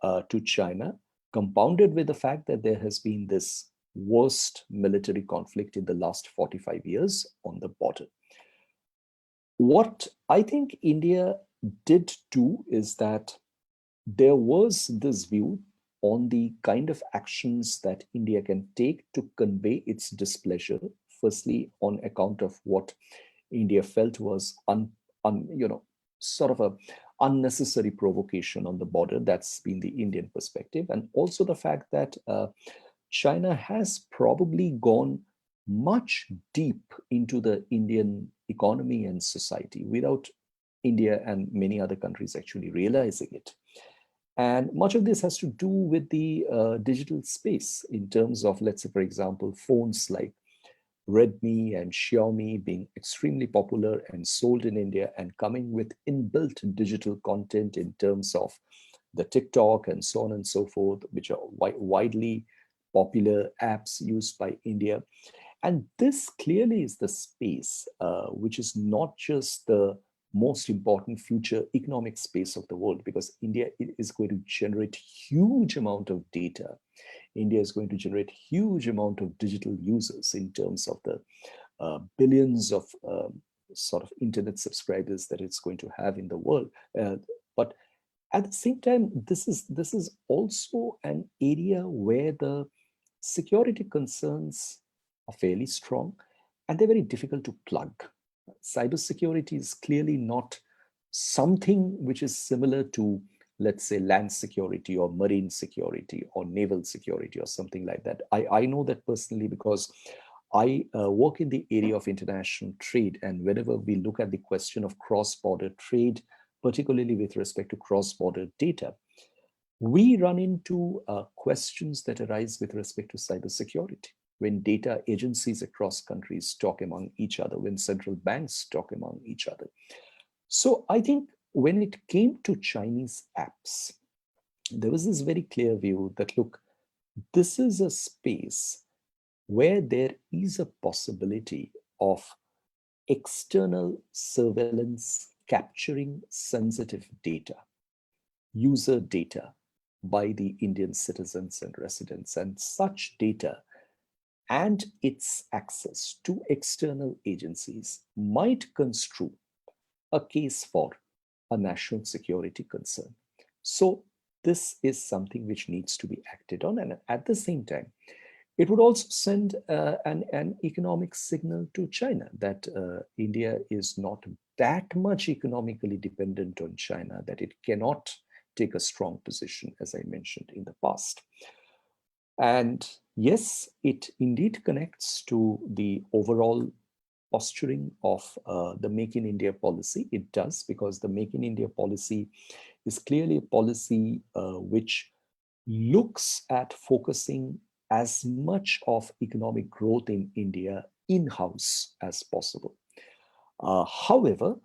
to China, compounded with the fact that there has been this worst military conflict in the last 45 years on the border. What I think India did do is that there was this view on the kind of actions that India can take to convey its displeasure, firstly, on account of what India felt was sort of a unnecessary provocation on the border. That's been the Indian perspective. And also the fact that China has probably gone much deep into the Indian economy and society without India and many other countries actually realizing it. And much of this has to do with the digital space in terms of, let's say, for example, phones like Redmi and Xiaomi being extremely popular and sold in India and coming with inbuilt digital content in terms of the TikTok and so on and so forth, which are widely popular apps used by India. And this clearly is the space which is not just the most important future economic space of the world, because India is going to generate huge amount of data. India is going to generate huge amount of digital users in terms of the billions of sort of internet subscribers that it's going to have in the world. But at the same time, this is also an area where the security concerns are fairly strong and they're very difficult to plug. Cybersecurity is clearly not something which is similar to, let's say, land security or marine security or naval security or something like that. I know that personally because I work in the area of international trade, and whenever we look at the question of cross-border trade, particularly with respect to cross-border data, we run into questions that arise with respect to cybersecurity. When data agencies across countries talk among each other, when central banks talk among each other. So I think when it came to Chinese apps, there was this very clear view that, look, this is a space where there is a possibility of external surveillance capturing sensitive data, user data by the Indian citizens and residents, and such data and its access to external agencies might construe a case for a national security concern. So this is something which needs to be acted on. And at the same time, it would also send an economic signal to China that India is not that much economically dependent on China, that it cannot take a strong position, as I mentioned in the past. And yes, it indeed connects to the overall posturing of the Make in India policy. It does, because the Make in India policy is clearly a policy which looks at focusing as much of economic growth in India in-house as possible. However,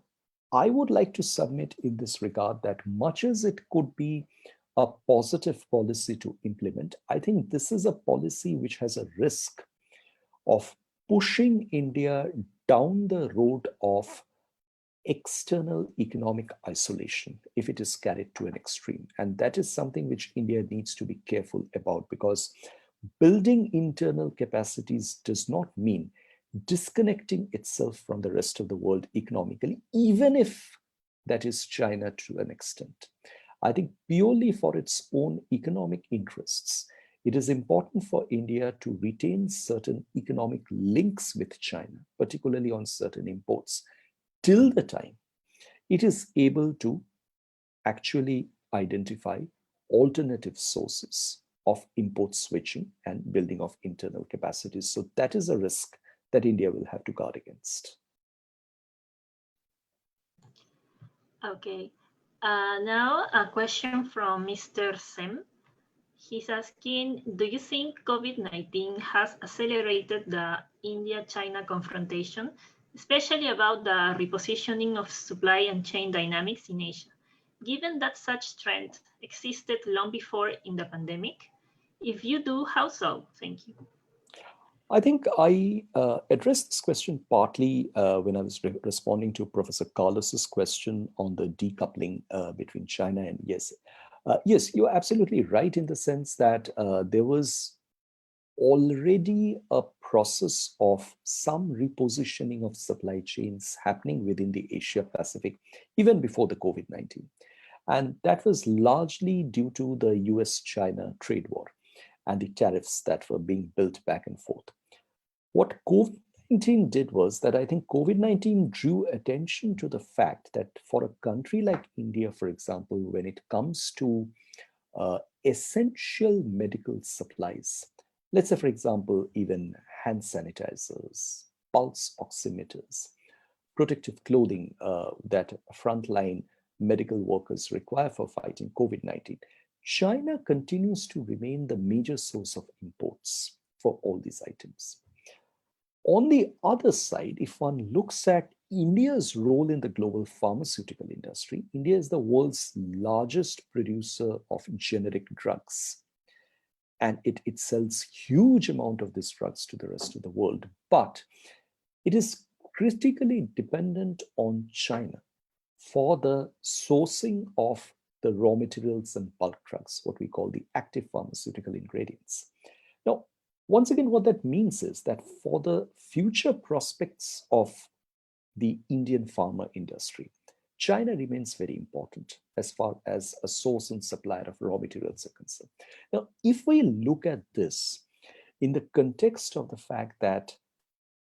I would like to submit in this regard that much as it could be a positive policy to implement, I think this is a policy which has a risk of pushing India down the road of external economic isolation if it is carried to an extreme. And that is something which India needs to be careful about, because building internal capacities does not mean disconnecting itself from the rest of the world economically, even if that is China to an extent. I think purely for its own economic interests, it is important for India to retain certain economic links with China, particularly on certain imports, till the time it is able to actually identify alternative sources of import switching and building of internal capacities. So that is a risk that India will have to guard against. Okay. Now a question from Mr. Sem. He's asking, do you think COVID-19 has accelerated the India-China confrontation, especially about the repositioning of supply and chain dynamics in Asia, given that such trend existed long before in the pandemic? If you do, how so? Thank you. I think I addressed this question partly when I was responding to Professor Carlos's question on the decoupling between China and yes. Yes, you're absolutely right in the sense that there was already a process of some repositioning of supply chains happening within the Asia Pacific, even before the COVID-19. And that was largely due to the US-China trade war and the tariffs that were being built back and forth. What COVID-19 did was that I think COVID-19 drew attention to the fact that for a country like India, for example, when it comes to essential medical supplies, let's say, for example, even hand sanitizers, pulse oximeters, protective clothing that frontline medical workers require for fighting COVID-19, China continues to remain the major source of imports for all these items. On the other side, if one looks at India's role in the global pharmaceutical industry, India is the world's largest producer of generic drugs. And it sells huge amount of these drugs to the rest of the world. But it is critically dependent on China for the sourcing of the raw materials and bulk drugs, what we call the active pharmaceutical ingredients. Now, once again, what that means is that for the future prospects of the Indian pharma industry, China remains very important as far as a source and supplier of raw materials are concerned. Now, if we look at this in the context of the fact that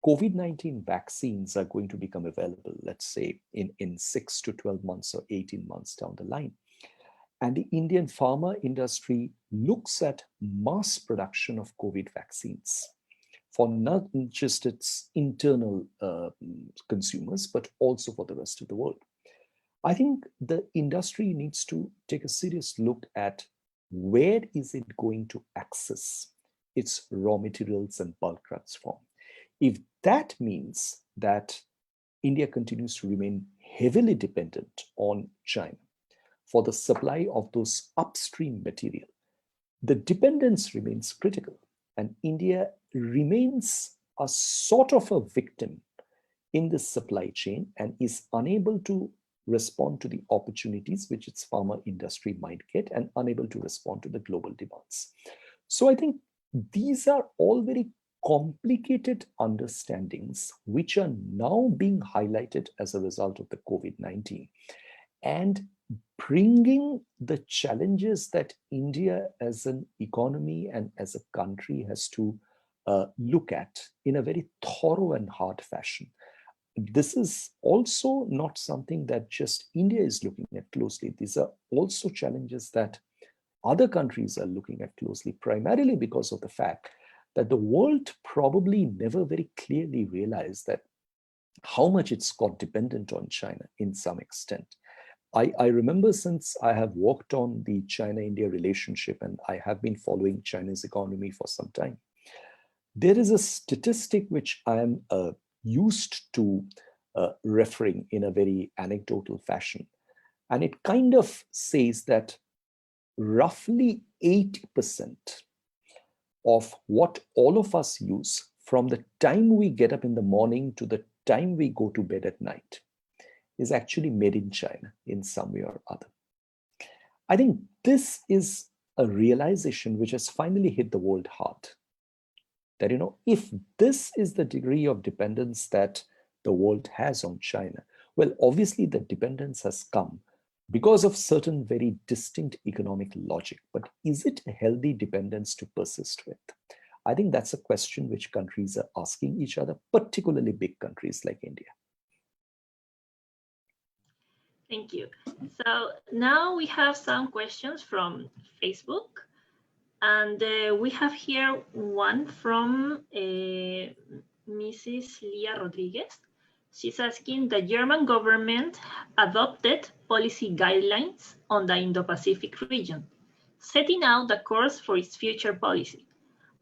COVID-19 vaccines are going to become available, let's say in 6 to 12 months or 18 months down the line, and the Indian pharma industry looks at mass production of COVID vaccines for not just its internal consumers, but also for the rest of the world. I think the industry needs to take a serious look at where is it going to access its raw materials and bulk drugs from. If that means that India continues to remain heavily dependent on China for the supply of those upstream material, the dependence remains critical, and India remains a sort of a victim in this supply chain and is unable to respond to the opportunities which its pharma industry might get and unable to respond to the global demands. So I think these are all very complicated understandings which are now being highlighted as a result of the COVID-19 and bringing the challenges that India as an economy and as a country has to look at in a very thorough and hard fashion. This is also not something that just India is looking at closely. These are also challenges that other countries are looking at closely, primarily because of the fact that the world probably never very clearly realized that how much it's got dependent on China in some extent. I remember, since I have worked on the China-India relationship and I have been following China's economy for some time, there is a statistic which I am used to referring in a very anecdotal fashion. And it kind of says that roughly 80% of what all of us use from the time we get up in the morning to the time we go to bed at night is actually made in China in some way or other. I think this is a realization which has finally hit the world hard. That, if this is the degree of dependence that the world has on China, well, obviously the dependence has come because of certain very distinct economic logic. But is it a healthy dependence to persist with? I think that's a question which countries are asking each other, particularly big countries like India. Thank you. So now we have some questions from Facebook. And we have here one from Mrs. Leah Rodriguez. She's asking, the German government adopted policy guidelines on the Indo-Pacific region, setting out the course for its future policy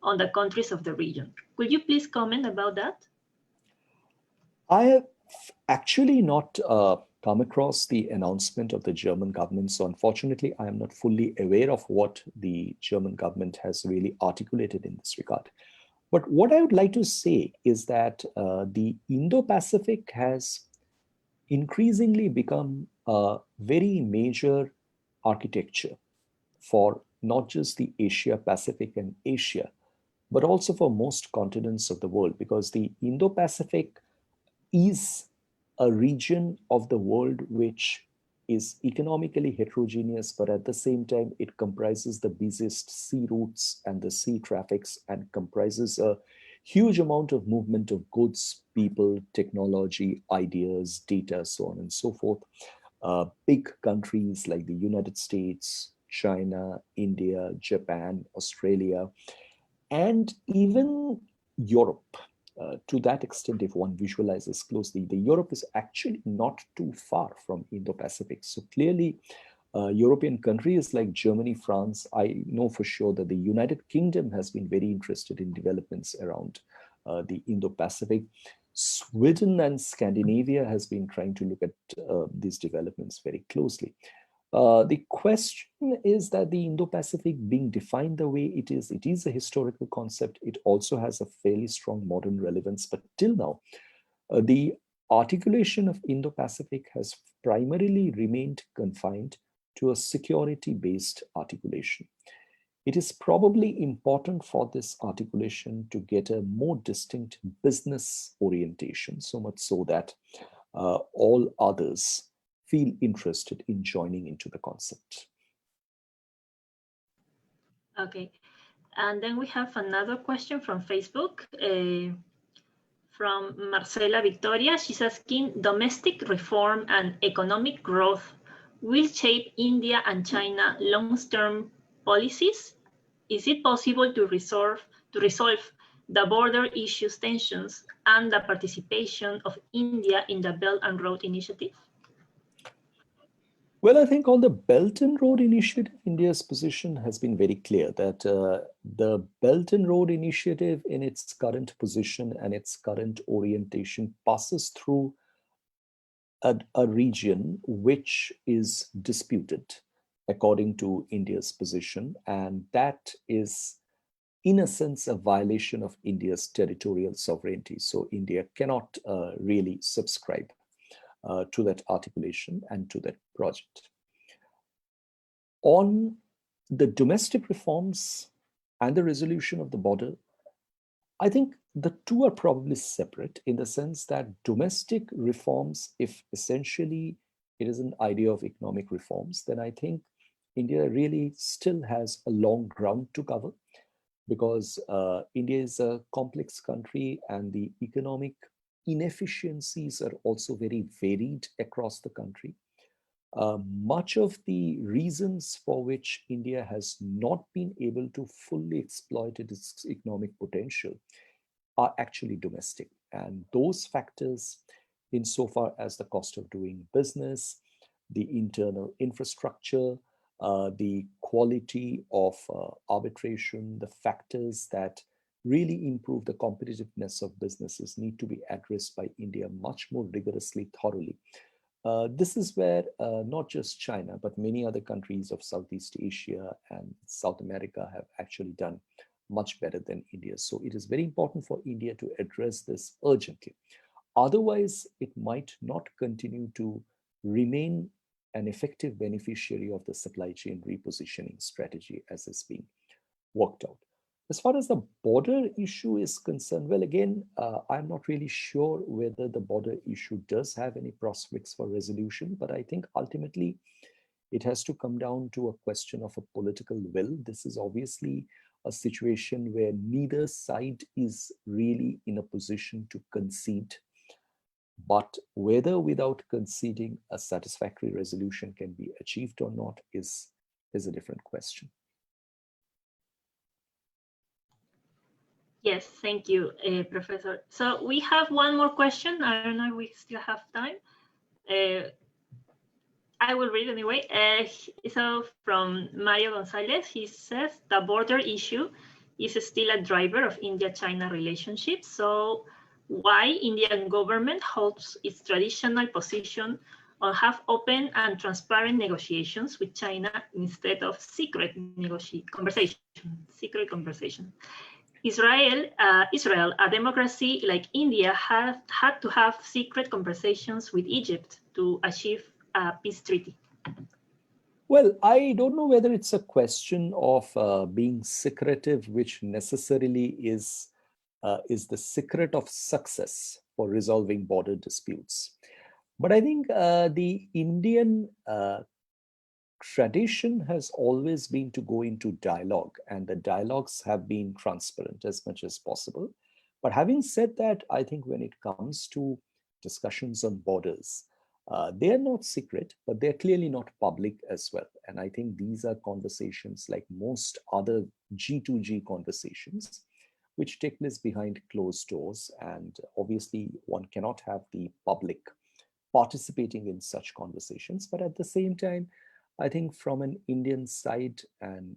on the countries of the region. Could you please comment about that? I have actually not come across the announcement of the German government. So unfortunately, I am not fully aware of what the German government has really articulated in this regard. But what I would like to say is that the Indo-Pacific has increasingly become a very major architecture for not just the Asia Pacific and Asia, but also for most continents of the world, because the Indo-Pacific is a region of the world which is economically heterogeneous, but at the same time, it comprises the busiest sea routes and the sea traffics, and comprises a huge amount of movement of goods, people, technology, ideas, data, so on and so forth. Big countries like the United States, China, India, Japan, Australia, and even Europe. To that extent, if one visualizes closely, the Europe is actually not too far from Indo-Pacific. So clearly, European countries like Germany, France, I know for sure that the United Kingdom has been very interested in developments around the Indo-Pacific. Sweden and Scandinavia has been trying to look at these developments very closely. The question is that the Indo-Pacific being defined the way it is a historical concept. It also has a fairly strong modern relevance, but till now, the articulation of Indo-Pacific has primarily remained confined to a security-based articulation. It is probably important for this articulation to get a more distinct business orientation, so much so that all others feel interested in joining into the concept. Okay, and then we have another question from Facebook, from Marcela Victoria. She's asking, domestic reform and economic growth will shape India and China long-term policies? Is it possible to resolve the border issues tensions and the participation of India in the Belt and Road Initiative? Well, I think on the Belt and Road Initiative, India's position has been very clear that the Belt and Road Initiative in its current position and its current orientation passes through a region which is disputed according to India's position. And that is, in a sense, a violation of India's territorial sovereignty. So India cannot really subscribe to that articulation and to that project. On the domestic reforms and the resolution of the border, I think the two are probably separate in the sense that domestic reforms, if essentially it is an idea of economic reforms, then I think India really still has a long ground to cover, because India is a complex country and the economic inefficiencies are also very varied across the country. Much of the reasons for which India has not been able to fully exploit its economic potential are actually domestic. And those factors, insofar as the cost of doing business, the internal infrastructure, the quality of arbitration, the factors that really improve the competitiveness of businesses need to be addressed by India much more rigorously, thoroughly. This is where not just China, but many other countries of Southeast Asia and South America have actually done much better than India. So it is very important for India to address this urgently. Otherwise, it might not continue to remain an effective beneficiary of the supply chain repositioning strategy as is being worked out. As far as the border issue is concerned, well, again, I'm not really sure whether the border issue does have any prospects for resolution, but I think ultimately it has to come down to a question of a political will. This is obviously a situation where neither side is really in a position to concede. But whether without conceding a satisfactory resolution can be achieved or not is a different question. Yes, thank you, Professor. So we have one more question. I don't know if we still have time. I will read anyway. So from Mario Gonzalez, he says the border issue is still a driver of India-China relationships. So why Indian government holds its traditional position on have open and transparent negotiations with China instead of secret conversation. Israel, a democracy like India, had to have secret conversations with Egypt to achieve a peace treaty. Well, I don't know whether it's a question of being secretive, which necessarily is the secret of success for resolving border disputes. But I think the Indian tradition has always been to go into dialogue, and the dialogues have been transparent as much as possible. But having said that, I think when it comes to discussions on borders, they are not secret, but they're clearly not public as well. And I think these are conversations like most other G2G conversations, which take place behind closed doors. And obviously, one cannot have the public participating in such conversations. But at the same time, I think from an Indian side and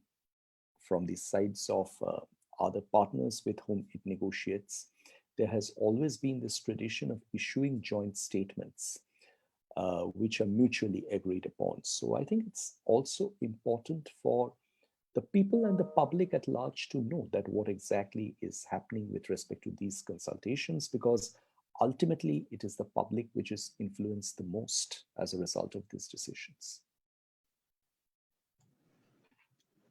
from the sides of other partners with whom it negotiates, there has always been this tradition of issuing joint statements which are mutually agreed upon. So I think it's also important for the people and the public at large to know that what exactly is happening with respect to these consultations, because ultimately it is the public which is influenced the most as a result of these decisions.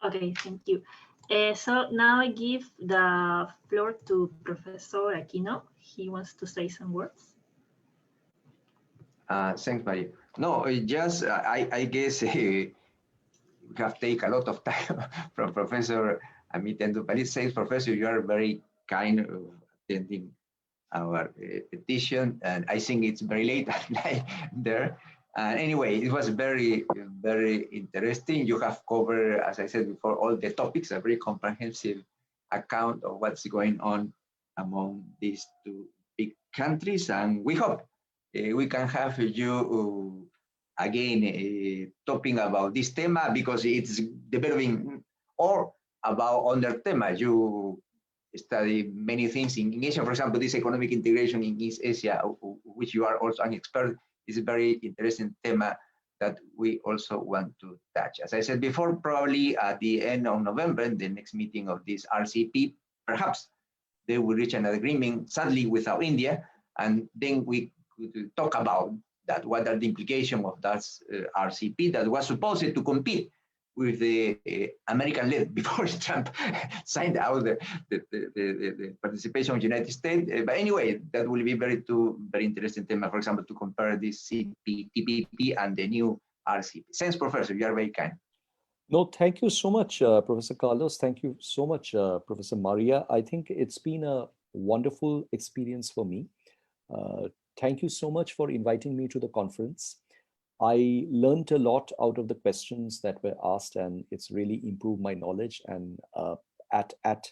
Okay, thank you. So now I give the floor to Professor Aquino. He wants to say some words. Thanks, Maria. No, just I guess we have taken a lot of time from Professor Amit Endupalli. Says, Professor, you are very kind of attending our petition, and I think it's very late at night there. Anyway, it was very, very interesting. You have covered, as I said before, all the topics, a very comprehensive account of what's going on among these two big countries. And we hope we can have you again talking about this tema, because it's developing, or about other temas. You study many things in Asia. For example, this economic integration in East Asia, which you are also an expert, is a very interesting tema that we also want to touch. As I said before, probably at the end of November, the next meeting of this RCP, perhaps they will reach an agreement, sadly without India, and then we could talk about that. What are the implications of that RCP that was supposed to compete with the American-led before Trump signed out the participation of the United States. But anyway, that will be very interesting tema, for example, to compare this TPP and the new RCP. Thanks, Professor. You are very kind. No, thank you so much, Professor Carlos. Thank you so much, Professor Maria. I think it's been a wonderful experience for me. Thank you so much for inviting me to the conference. I learned a lot out of the questions that were asked, and it's really improved my knowledge. And at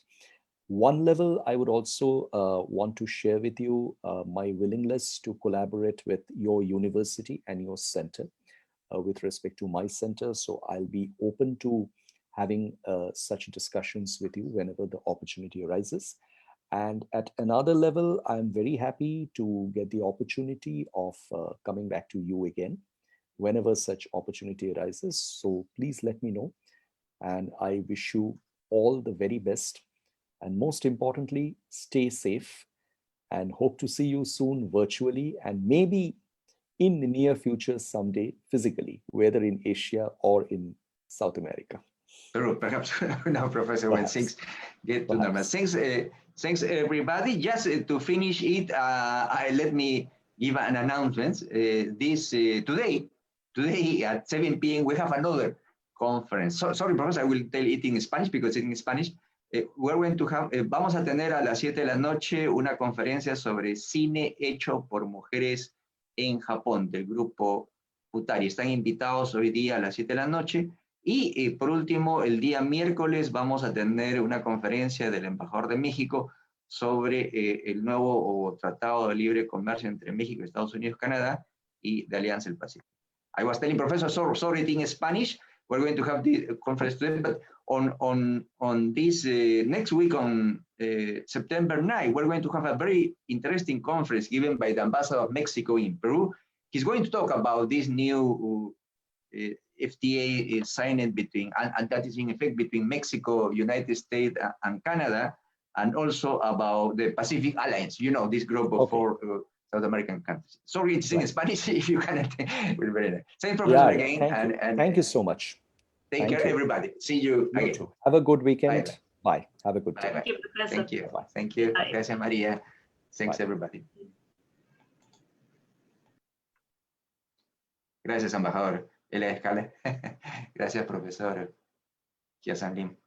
one level, I would also want to share with you my willingness to collaborate with your university and your center with respect to my center. So I'll be open to having such discussions with you whenever the opportunity arises. And at another level, I'm very happy to get the opportunity of coming back to you again whenever such opportunity arises. So please let me know. And I wish you all the very best. And most importantly, stay safe, and hope to see you soon virtually, and maybe in the near future someday physically, whether in Asia or in South America. True, perhaps now, Professor, when things get to normal. Thanks everybody. Just to finish it, let me give an announcement. Today at 7 p.m. we have another conference. Sorry, Professor, I will tell it in Spanish because it's in Spanish. We're going to have, vamos a tener a las 7 de la noche una conferencia sobre cine hecho por mujeres en Japón, del grupo Futari. Están invitados hoy día a las 7 de la noche. Y por último, el día miércoles vamos a tener una conferencia del embajador de México sobre el nuevo Tratado de Libre Comercio entre México, Estados Unidos, Canadá y de Alianza del Pacífico. I was telling Professor, sorry, in Spanish, we're going to have the conference today, but on this next week, on September 9, we're going to have a very interesting conference given by the ambassador of Mexico in Peru. He's going to talk about this new FTA signed between, and that is in effect between Mexico, United States, and Canada, and also about the Pacific Alliance, you know, this group of four South American countries. Sorry, it's in Right. Spanish. If you cannot, we're very nice. Thank you, Professor, again. Thank you so much. Take care, everybody. See you again. Too. Have a good weekend. Bye. Bye. Have a good day. Bye. Thank you, Professor. Thank you. Bye. Thank you. Bye. Gracias, María. Thanks, Bye. everybody. Gracias, embajador. Gracias, profesor Kiasan Lim.